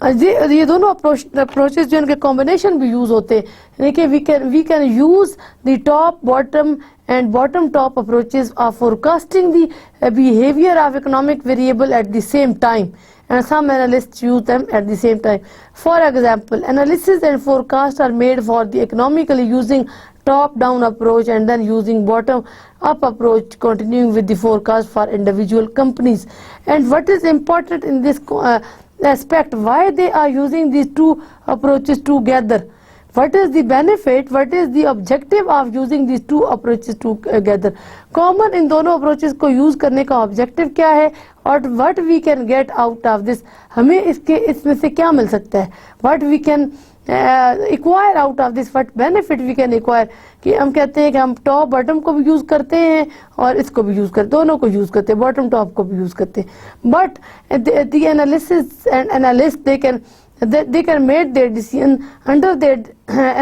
ये दोनों अप्रोचेस जो इनके कॉम्बिनेशन भी यूज होते हैं, यानी कि we can use the top bottom and bottom top approaches of forecasting the behavior of economic variable at the same time, and some analysts use them at the same time. For example, analysis and forecast are made for the economically using top down approach and then using bottom up approach, continuing with the forecast for individual companies. And what is important in this aspect, why they are using these two approaches together, what is the benefit, what is the objective of using these two approaches together. Common इन दोनों approaches को use करने का objective क्या है और what we can get out of this, हमें इसमें से क्या मिल सकता है, what we can acquire out of this, what benefit we can acquire. कि हम कहते हैं कि हम टॉप बॉटम को भी यूज करते हैं और इसको भी यूज करते, दोनों को यूज करते हैं, बॉटम टॉप को भी यूज करते हैं, but the analysis and analyst they can make their decision under their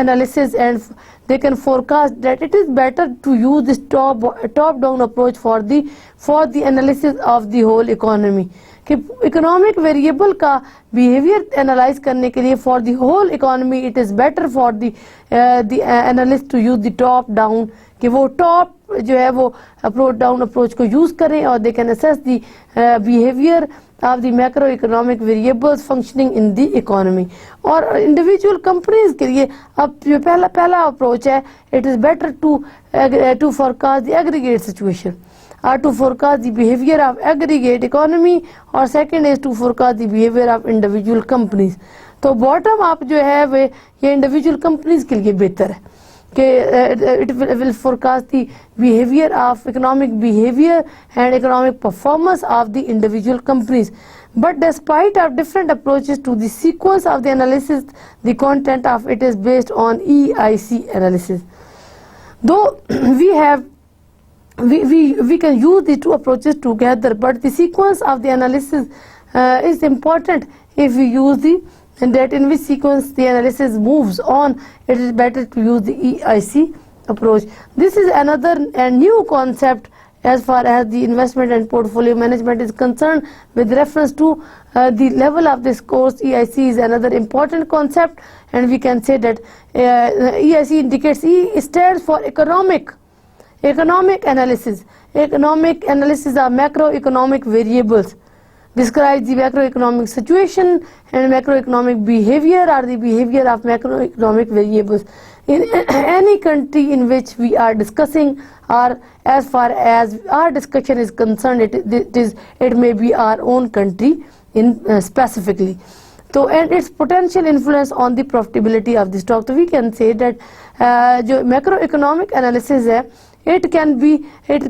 analysis, and they can forecast that it is better to use this top down approach for the analysis of the whole economy, कि economic variable का behaviour analyse करने के लिए for the whole economy it is better for the analyst to use the top down, कि वो top जो है वो अप्रोच डाउन अप्रोच को यूज करें और they can assess the behaviour of the macro economic variables functioning in the economy. और individual companies के लिए अब जो पहला अप्रोच है, it is better to forecast the aggregate situation or to forecast the behavior of aggregate economy, और second is to forecast the behavior of individual companies. तो bottom up जो है वे ये individual companies के लिए बेहतर है. it will forecast the behavior of economic behavior and economic performance of the individual companies. But despite of different approaches to the sequence of the analysis, the content of it is based on EIC analysis. Though we can use the two approaches together, but the sequence of the analysis is important. If we use the that in which sequence the analysis moves on, it is better to use the EIC approach. This is another and new concept as far as the investment and portfolio management is concerned. With reference to the level of this course, EIC is another important concept, and we can say that EIC indicates, E stands for economic analysis. Economic analysis of macroeconomic variables, describes the macroeconomic situation and macroeconomic behavior or the behavior of macroeconomic variables in any country in which we are discussing, or as far as our discussion is concerned, it may be our own country in specifically. So, and its potential influence on the profitability of the stock. So we can say that जो macroeconomic analysis है, it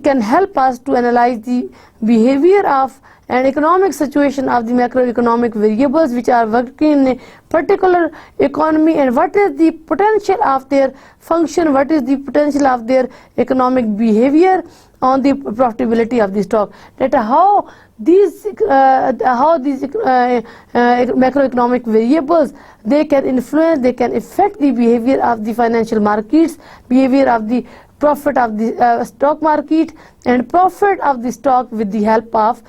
can help us to analyze the behavior of and economic situation of the macroeconomic variables which are working in a particular economy, and what is the potential of their function, what is the potential of their economic behavior on the profitability of the stock. That how these macroeconomic variables, they can influence, they can affect the behavior of the financial markets, behavior of the profit of the stock market, and profit of the stock with the help of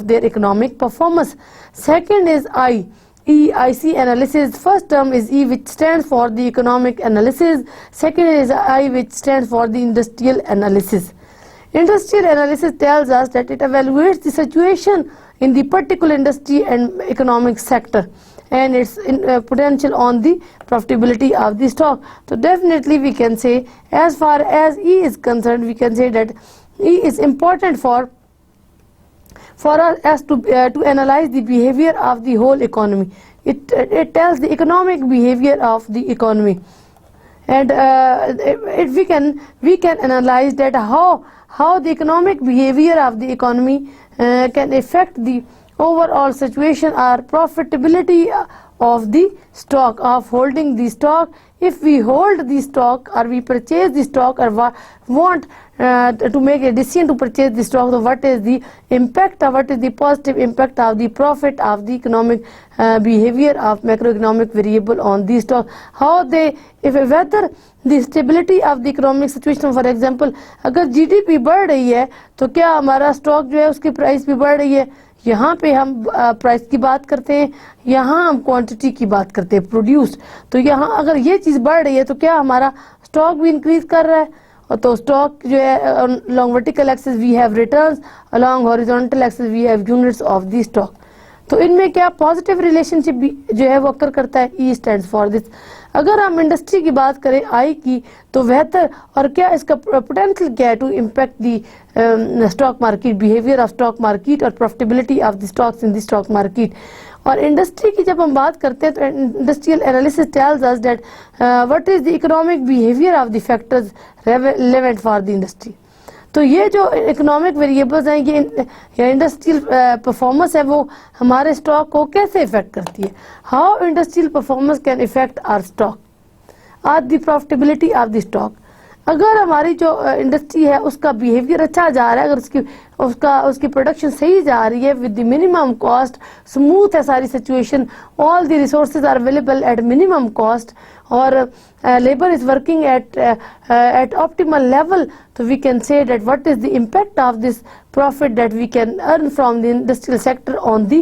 their economic performance. Second is EIC analysis. First term is E, which stands for the economic analysis. Second is I, which stands for the industrial analysis. Industrial analysis tells us that it evaluates the situation in the particular industry and economic sector and its potential on the profitability of the stock. So definitely we can say, as far as E is concerned, we can say that E is important for us to analyze the behavior of the whole economy. It tells the economic behavior of the economy, and we can analyze that how the economic behavior of the economy can affect the overall situation or profitability of the stock, of holding the stock. If we hold the stock or we purchase the stock or want to make a decision to purchase the stock, so what is the impact, or what is the positive impact of the profit of the economic behavior of macroeconomic variable on the stock, how they, whether the stability of the economic situation. For example, अगर GDP बढ़ रही है तो क्या हमारा stock जो है उसकी प्राइस भी बढ़ रही है. यहाँ पे हम प्राइस की बात करते हैं, यहाँ हम क्वांटिटी की बात करते हैं प्रोड्यूस्ड. तो यहाँ अगर ये चीज़ बढ़ रही है तो क्या हमारा स्टॉक भी इंक्रीज कर रहा है. और तो स्टॉक जो है along vertical axis we have returns, along horizontal axis we have units of the stock. तो इनमें क्या पॉजिटिव रिलेशनशिप भी जो है वो अक्कर करता है. ई स्टैंड्स फॉर दिस. अगर हम इंडस्ट्री की बात करें आई की, तो बेहतर और क्या इसका पोटेंशियल क्या है to impact the stock market, behaviour of stock market और profitability of the stocks in the stock market. और इंडस्ट्री की जब हम बात करते हैं तो industrial analysis tells us that what is the economic behaviour of the factors relevant for the industry. तो ये जो इकोनॉमिक वेरिएबल्स हैं, ये इंडस्ट्रियल परफॉर्मेंस है, वो हमारे स्टॉक को कैसे इफेक्ट करती है. How industrial performance can effect our stock और the profitability of the stock. अगर हमारी जो इंडस्ट्री है उसका बिहेवियर अच्छा जा रहा है, अगर उसकी प्रोडक्शन सही जा रही है with the minimum cost, smooth है सारी situation, all the resources are available at minimum cost, और labor is working at optimal level, so we can say that what is the impact of this profit that we can earn from the industrial sector on the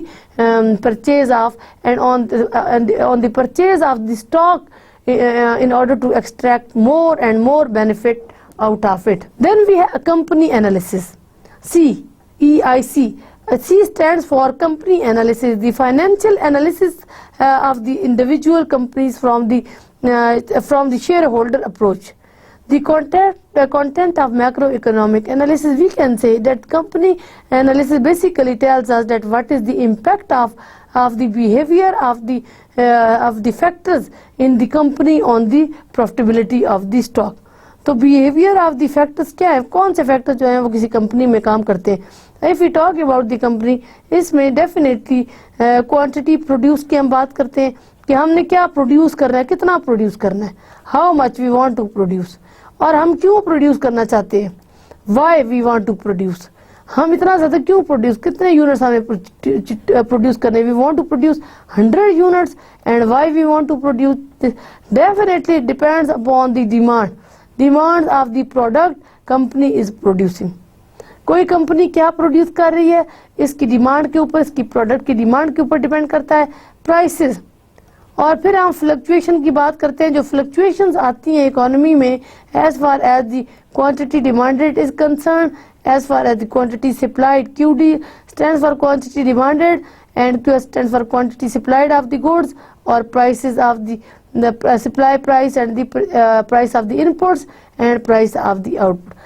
purchase of and on the purchase of the stock in order to extract more and more benefit out of it. Then we have a company analysis. C, EIC. C stands for company analysis, the financial analysis of the individual companies from the shareholder approach. the content of macroeconomic analysis, we can say that company analysis basically tells us that what is the impact of the behavior of the factors in the company on the profitability of the stock. तो behaviour of the factors क्या है, कौन से factors जो हैं वो किसी company में काम करते हैं. If you talk about the company, इसमें डेफिनेटली क्वांटिटी प्रोड्यूस की हम बात करते हैं कि हमने क्या प्रोड्यूस करना है, कितना प्रोड्यूस करना है, how much we want to produce, और हम क्यों प्रोड्यूस करना चाहते हैं, why we want to produce, हम इतना ज़्यादा क्यों प्रोड्यूस, कितने यूनिट्स हमें प्रोड्यूस करने, we want to produce 100 units, and why we want to produce this, definitely depends upon the demand of the product company is producing. कोई कंपनी क्या प्रोड्यूस कर रही है, इसकी डिमांड के ऊपर, इसकी प्रोडक्ट की डिमांड के ऊपर डिपेंड करता है प्राइसेस. और फिर हम फ्लक्चुएशन की बात करते हैं, जो फ्लक्चुएशंस आती हैं इकोनॉमी में as far as the quantity demanded is concern, as far as the quantity supplied. QD stands for quantity demanded and Q stands for quantity supplied of the goods, or prices of the supply price and the price of the inputs and price of the output.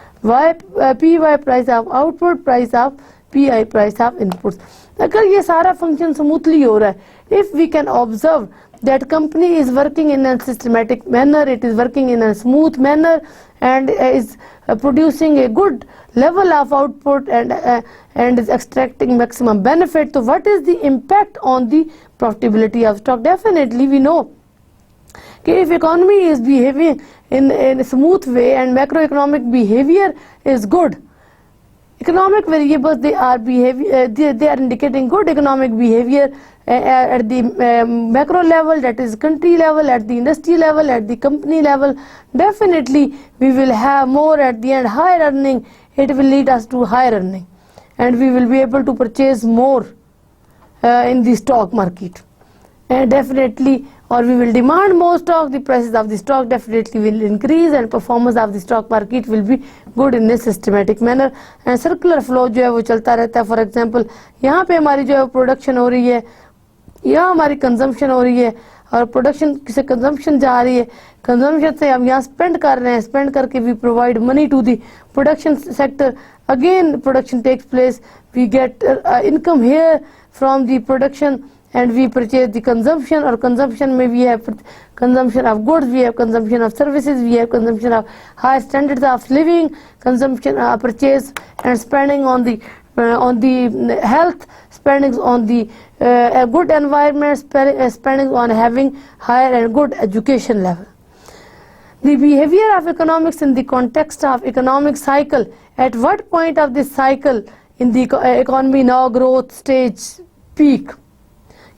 PY price of output, price of PI price of inputs. अगर ये सारा function smoothly हो रहा है, if we can observe that company is working in a systematic manner, it is working in a smooth manner and is producing a good level of output and is extracting maximum benefit. So what is the impact on the profitability of stock? Definitely we know that if economy is behaving in a smooth way and macroeconomic behavior is good, economic variables they are indicating good economic behavior at the macro level, that is country level, at the industry level, at the company level. Definitely we will have more at the end, higher earning. It will lead us to higher earning and we will be able to purchase more in the stock market, and definitely, or we will demand more stock, the prices of the stock definitely will increase and performance of the stock market will be good in a systematic manner. And circular flow जो है वो चलता रहता है. For example यहाँ पे हमारी जो है प्रोडक्शन हो रही है, यहाँ हमारी कंजम्पशन हो रही है, और प्रोडक्शन से कंजम्पशन जा रही है, कंजम्पशन से हम यहाँ स्पेंड कर रहे हैं, स्पेंड करके we provide money to the production sector, again production takes place, we get income here from the production and we purchase the consumption, or consumption may we have consumption of goods, we have consumption of services, we have consumption of high standards of living, consumption purchase and spending on the health, spending on the good environment, spending on having higher and good education level. The behavior of economics in the context of economic cycle, at what point of this cycle in the economy now growth stage peak,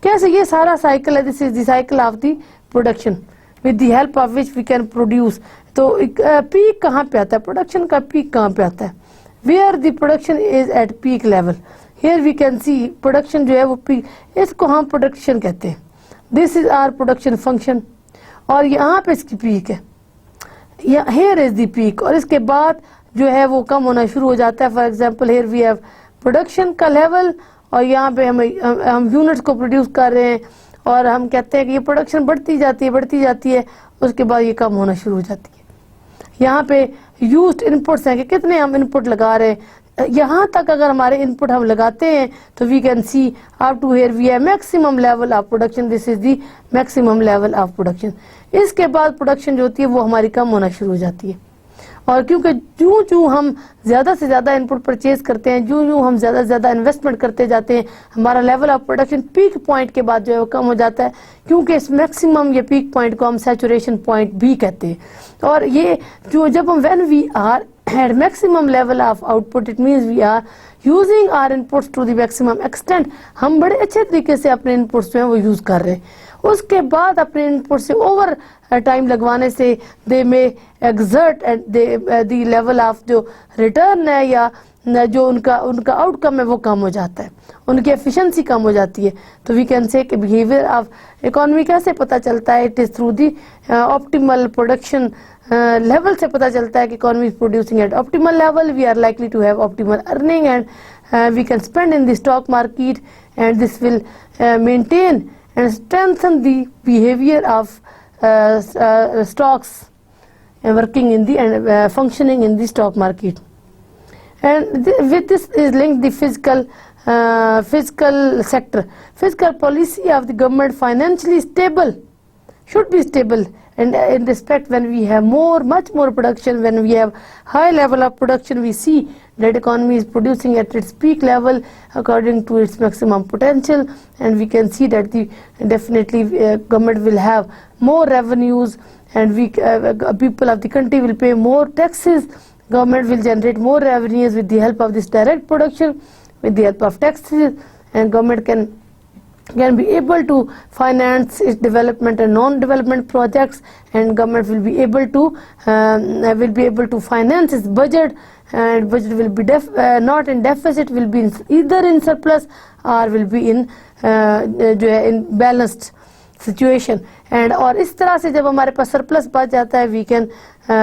कैसे ये सारा cycle है, this is the cycle of the production with the help of which we can produce. तो peak कहाँ पे आता है, production का पीक कहाँ पे आता है, where the production is at peak level, here we can see production जो है वो पीक, इसको हम प्रोडक्शन कहते हैं, this is our production function, और यहाँ पे इसकी पीक है, हियर इज द पीक, और इसके बाद जो है वो कम होना शुरू हो जाता है. For example here we have production का लेवल, और यहाँ पे हम यूनिट्स को प्रोड्यूस कर रहे हैं, और हम कहते हैं कि ये प्रोडक्शन बढ़ती जाती है, उसके बाद ये कम होना शुरू हो जाती है. यहाँ पे यूज्ड इनपुट्स हैं कि कितने हम इनपुट लगा रहे हैं, यहाँ तक अगर हमारे इनपुट हम लगाते हैं तो we can see up to here we have maximum level of production, this is the maximum level of production. इसके बाद प्रोडक्शन जो होती है वो हमारी कम होना शुरू हो जाती है, और क्योंकि जो हम ज़्यादा से ज़्यादा इनपुट परचेज करते हैं, जो हम ज़्यादा से ज़्यादा इन्वेस्टमेंट करते जाते हैं, हमारा level of production peak point के बाद जो है वो कम हो जाता है, क्योंकि इस मैक्सिमम ये पीक पॉइंट को हम सैचुरेशन पॉइंट भी कहते हैं. और ये जो जब हम when we are at maximum level of output, it means we are using our inputs to the maximum extent, हम बड़े अच्छे तरीके से अपने इनपुट्स जो हैं वो यूज़ कर रहे हैं. उसके बाद अपने इनपुट से ओवर टाइम लगवाने से दे में exert and the level of जो रिटर्न है या जो उनका आउटकम है वो कम हो जाता है, उनकी एफिशिएंसी कम हो जाती है. तो वी कैन से कि बिहेवियर ऑफ इकोनॉमी कैसे पता चलता है, it is through the optimal production level से पता चलता है कि economy is producing at optimal level, we are likely to have optimal earning and we can spend in the stock market, and this will maintain and strengthen the behavior of stocks working in the and functioning in the stock market. And with this is linked the fiscal sector. Fiscal policy of the government financially stable, should be stable, and in respect when we have much more production, when we have high level of production, we see that economy is producing at its peak level according to its maximum potential, and we can see that the definitely government will have more revenues, and we people of the country will pay more taxes. Government will generate more revenues with the help of this direct production, with the help of taxes, and government can be able to finance its development and non-development projects, and government will be able to finance its budget, and budget will be not in deficit, will be either in surplus or will be in balanced situation. And और इस तरह से जब हमारे पास surplus बच जाता है, we can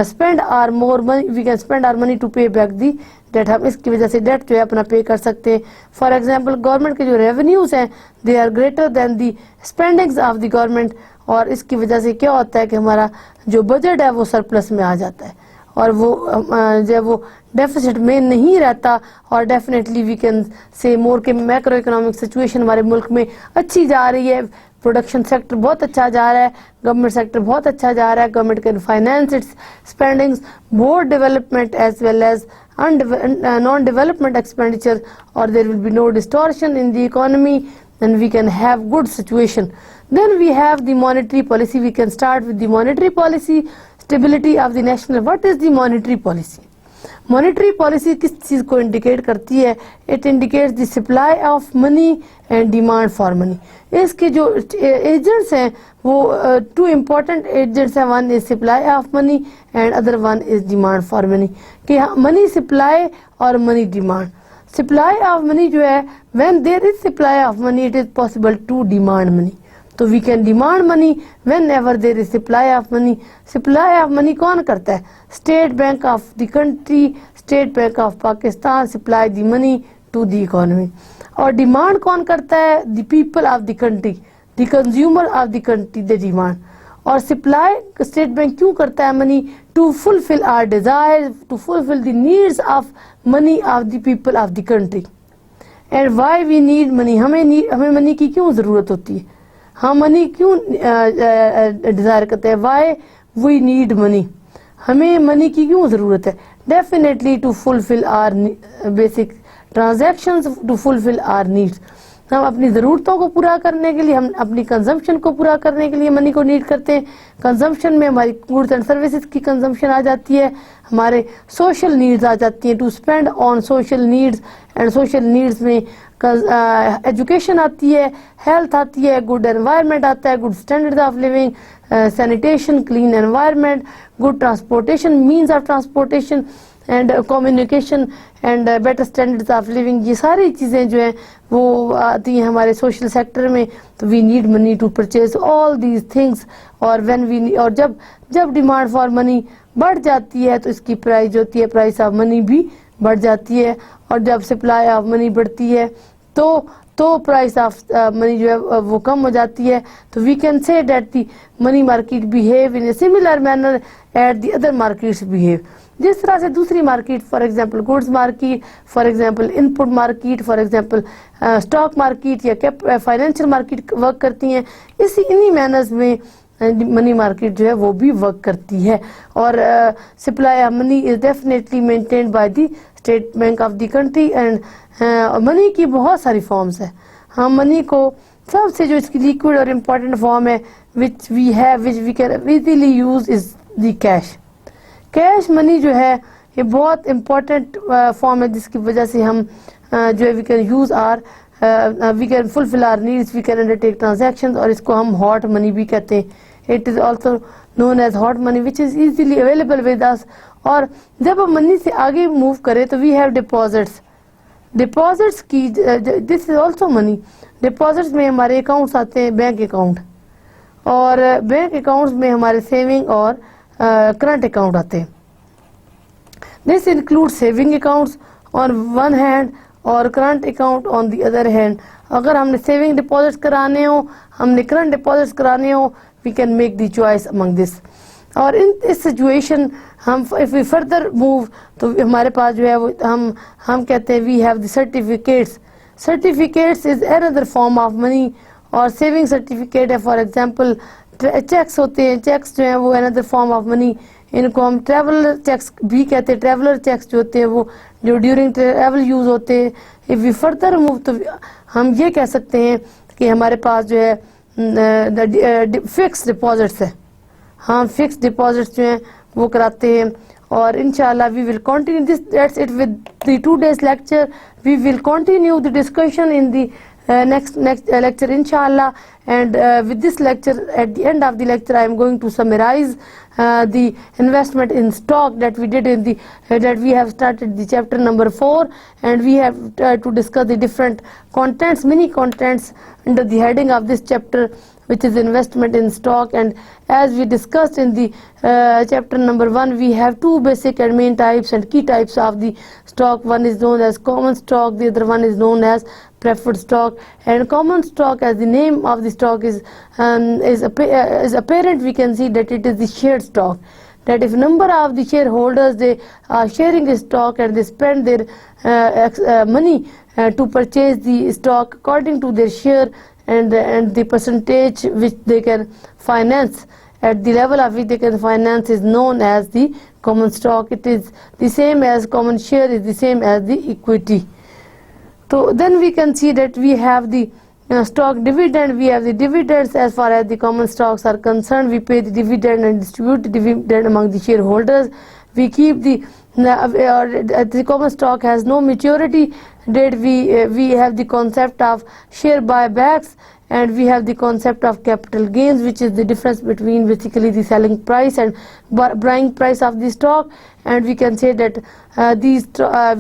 spend our money to pay back the debt. हम इसकी वजह से debt जो है अपना पे कर सकते हैं. For example, government के जो revenues हैं, they are greater than the spendings of the government, और इसकी वजह से क्या होता है कि हमारा जो budget है वो surplus में आ जाता है, और वो जब वो डेफिसिट में नहीं रहता, और डेफिनेटली वी कैन से मोर के मैक्रो इकोनॉमिक सिचुएशन हमारे मुल्क में अच्छी जा रही है. प्रोडक्शन सेक्टर बहुत अच्छा जा रहा है, गवर्नमेंट सेक्टर बहुत अच्छा जा रहा है. Government can finance its spendings, both development as well as non development expenditure, और there will be no distortion in the economy, and we can have good situation. Then we have the monetary policy. We can start with the monetary policy, stability of the national. What is the monetary policy? Monetary policy किस चीज़ को indicate करती है? It indicates the supply of money and demand for money. इसके जो agents हैं वो two important agents हैं. One is supply of money and other one is demand for money. कि money supply और money demand. Supply of money जो है, when there is supply of money, it is possible to demand money. तो we can demand money whenever there is supply of money. Supply of money कौन करता है? State Bank of the country, State Bank of Pakistan supply the money to the economy. और demand कौन करता है? The people of the country, the consumer of the country, they demand. और supply State Bank क्यों करता है money? To fulfill our desires, to fulfill the needs of money of the people of the country. And why we need money? हमें money की क्यों ज़रूरत होती है? हम मनी क्यों डिज़ायर करते हैं? वाई वी नीड मनी, हमें मनी की क्यों ज़रूरत है? Definitely to fulfil our basic transactions, to fulfil our needs. हम अपनी ज़रूरतों को पूरा करने के लिए, हम अपनी कंजम्पशन को पूरा करने के लिए मनी को नीड करते हैं. कंजम्पशन में हमारी गुड्स एंड सर्विसेज की कंजम्पशन आ जाती है, हमारे सोशल नीड्स आ जाती हैं, to spend on social needs, and social needs में एजुकेशन आती है, हेल्थ आती है, गुड एनवायरनमेंट आता है, good standards of living, sanitation, clean environment, good transportation, means of transportation and communication and better standards of living. ये सारी चीज़ें जो हैं वो आती हैं हमारे सोशल सेक्टर में. तो we need money to purchase all these things. और व्हेन वी और जब डिमांड फॉर मनी बढ़ जाती है तो इसकी प्राइस होती है, प्राइस ऑफ मनी भी बढ़ जाती है. और जब सप्लाई ऑफ मनी बढ़ती है तो प्राइस ऑफ मनी जो है वो कम हो जाती है. तो we can say that the money market behave in a similar manner at the other markets behave. जिस तरह से दूसरी market, for example goods market, for example input market, for example stock market या फाइनेंशियल मार्केट वर्क करती हैं, इन्हीं manners में money market जो है वो भी वर्क करती है. और supply of money is definitely maintained by the state bank of the country. And money की बहुत सारी फॉर्म्स है. हम मनी को सबसे जो इसकी लिक्विड और इम्पोर्टेंट फॉर्म है which we can easily use is the cash. Cash money जो है ये बहुत इम्पोर्टेंट फॉर्म है जिसकी वजह से हम जो है we can use our we can fulfil our needs, we can undertake transactions. और इसको हम हॉट मनी भी कहते हैं. It is also known as hot money which is easily available with us. और जब हम मनी से आगे मूव करें तो वी हैव डिपॉजिट्स की, this is also money. Deposits में हमारे अकाउंट्स आते हैं, बैंक अकाउंट, और बैंक अकाउंट्स में हमारे सेविंग और करंट अकाउंट आते हैं. This include saving accounts on one hand और current account on the other hand. अगर हमने सेविंग डिपॉजिट्स कराने हो, हमने करंट डिपॉजिट्स कराने हो, we can make the choice among this. और इन इस सिचुएशन हम इफ़ वी फर्दर मूव तो हमारे पास जो है वो हम कहते हैं we have the certificates. Certificates is another form of money, और सेविंग सर्टिफिकेट है. फॉर एग्जांपल चेक्स होते हैं, चेक्स जो हैं वो अनदर फॉर्म ऑफ मनी. इनको हम ट्रैवलर चेक्स भी कहते हैं. ट्रैवलर चेक्स जो होते हैं वो जो ड्यूरिंग ट्रैवल यूज़ होते हैं. इफ़ वी फर्दर मूव तो हम ये कह सकते हैं कि हमारे पास जो है फिक्स डिपॉजिट्स है. हम फिक्स डिपॉजिट्स जो हैं वो कराते हैं. और इंशाल्लाह we will continue this. That's it with the today's lecture. We will continue the discussion in the next lecture inshallah, and with this lecture, at the end of the lecture, I am going to summarize the investment in stock that we did in the that we have started the chapter number 4, and we have to discuss the different contents, mini contents under the heading of this chapter, which is investment in stock. And as we discussed in the chapter number 1, we have two basic and main types and key types of the stock. One is known as common stock, the other one is known as preferred stock. And common stock, as the name of the stock is apparent, we can see that it is the shared stock. That if number of the shareholders, they are sharing the stock and they spend their money to purchase the stock according to their share and the percentage which they can finance, at the level of which they can finance, is known as the common stock. It is the same as common share is the same as the equity. So then we can see that we have the stock dividend. We have the dividends. As far as the common stocks are concerned, we pay the dividend and distribute the dividend among the shareholders. We keep the common stock has no maturity date. We have the concept of share buybacks, and we have the concept of capital gains, which is the difference between basically the selling price and buying price of the stock. And we can say that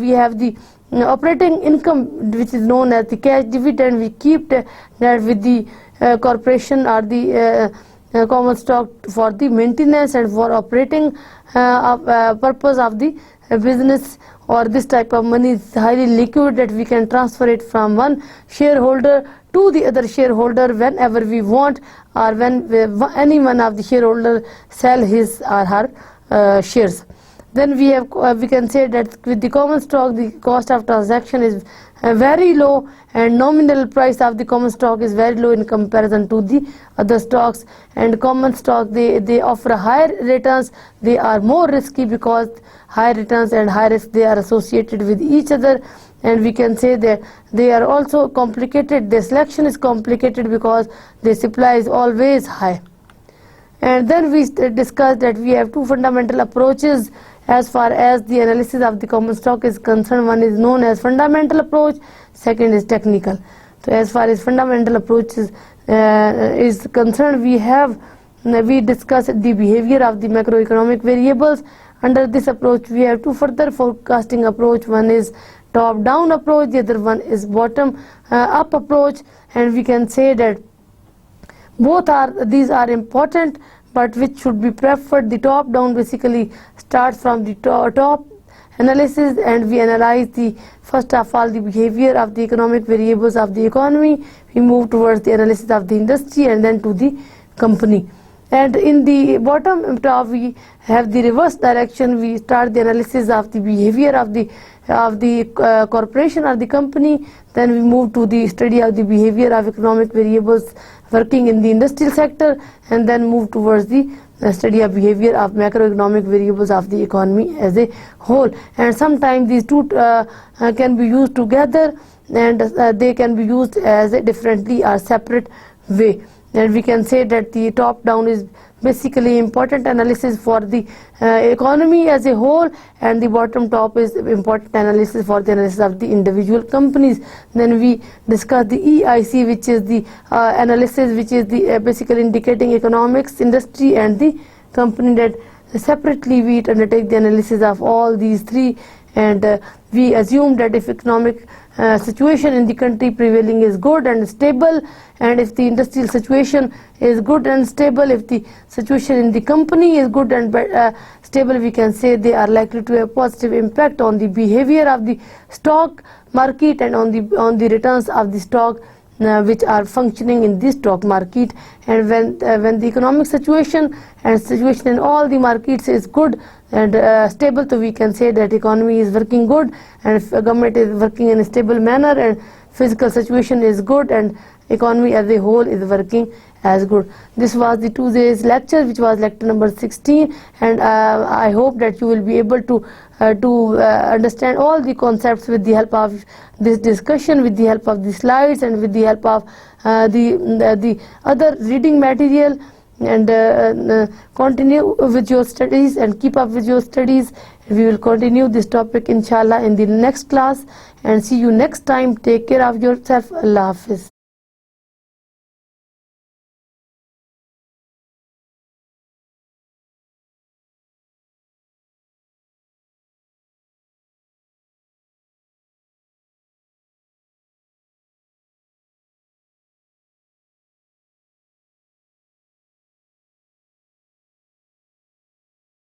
we have the operating income, which is known as the cash dividend. We keep that with the corporation or the common stock for the maintenance and for operating purpose of the business. Or this type of money is highly liquid, that we can transfer it from one shareholder to the other shareholder whenever we want, or when any one of the shareholder sell his or her shares. Then we can say that with the common stock, the cost of transaction is very low, and nominal price of the common stock is very low in comparison to the other stocks. And common stock, they offer higher returns. They are more risky because high returns and high risk, they are associated with each other. And we can say that they are also complicated. Their selection is complicated because their supply is always high. And then we discussed that we have two fundamental approaches as far as the analysis of the common stock is concerned. One is known as fundamental approach, second is technical. So as far as fundamental approach is concerned, we discussed the behavior of the macroeconomic variables. Under this approach, we have two further forecasting approach. One is top down approach, the other one is bottom up approach. And we can say that these are important, but which should be preferred. The top down basically starts from the top analysis, and we analyze the first of all the behavior of the economic variables of the economy. We move towards the analysis of the industry and then to the company. And in the bottom top, we have the reverse direction. We start the analysis of the behavior of the corporation or the company. Then we move to the study of the behavior of economic variables working in the industrial sector, and then move towards the study of behavior of macroeconomic variables of the economy as a whole. And sometimes these two can be used together, and they can be used as a differently or separate way. And we can say that the top down is basically important analysis for the economy as a whole, and the bottom top is important analysis for the analysis of the individual companies. Then we discuss the EIC, which is the analysis which is the basically indicating economics, industry and the company, that separately we undertake the analysis of all these three. And we assume that if economic situation in the country prevailing is good and stable, and if the industrial situation is good and stable, if the situation in the company is good and stable, we can say they are likely to have positive impact on the behavior of the stock market and on the returns of the stock which are functioning in this stock market. And when the economic situation in all the markets is good and stable, so we can say that economy is working good, and if government is working in a stable manner, and physical situation is good, and economy as a whole is working as good. This was the Tuesday's lecture, which was lecture number 16, and I hope that you will be able to understand all the concepts with the help of this discussion, with the help of the slides, and with the help of the other reading material. And continue with your studies and keep up with your studies. We will continue this topic inshallah in the next class, and see you next time. Take care of yourself. Allah Hafiz.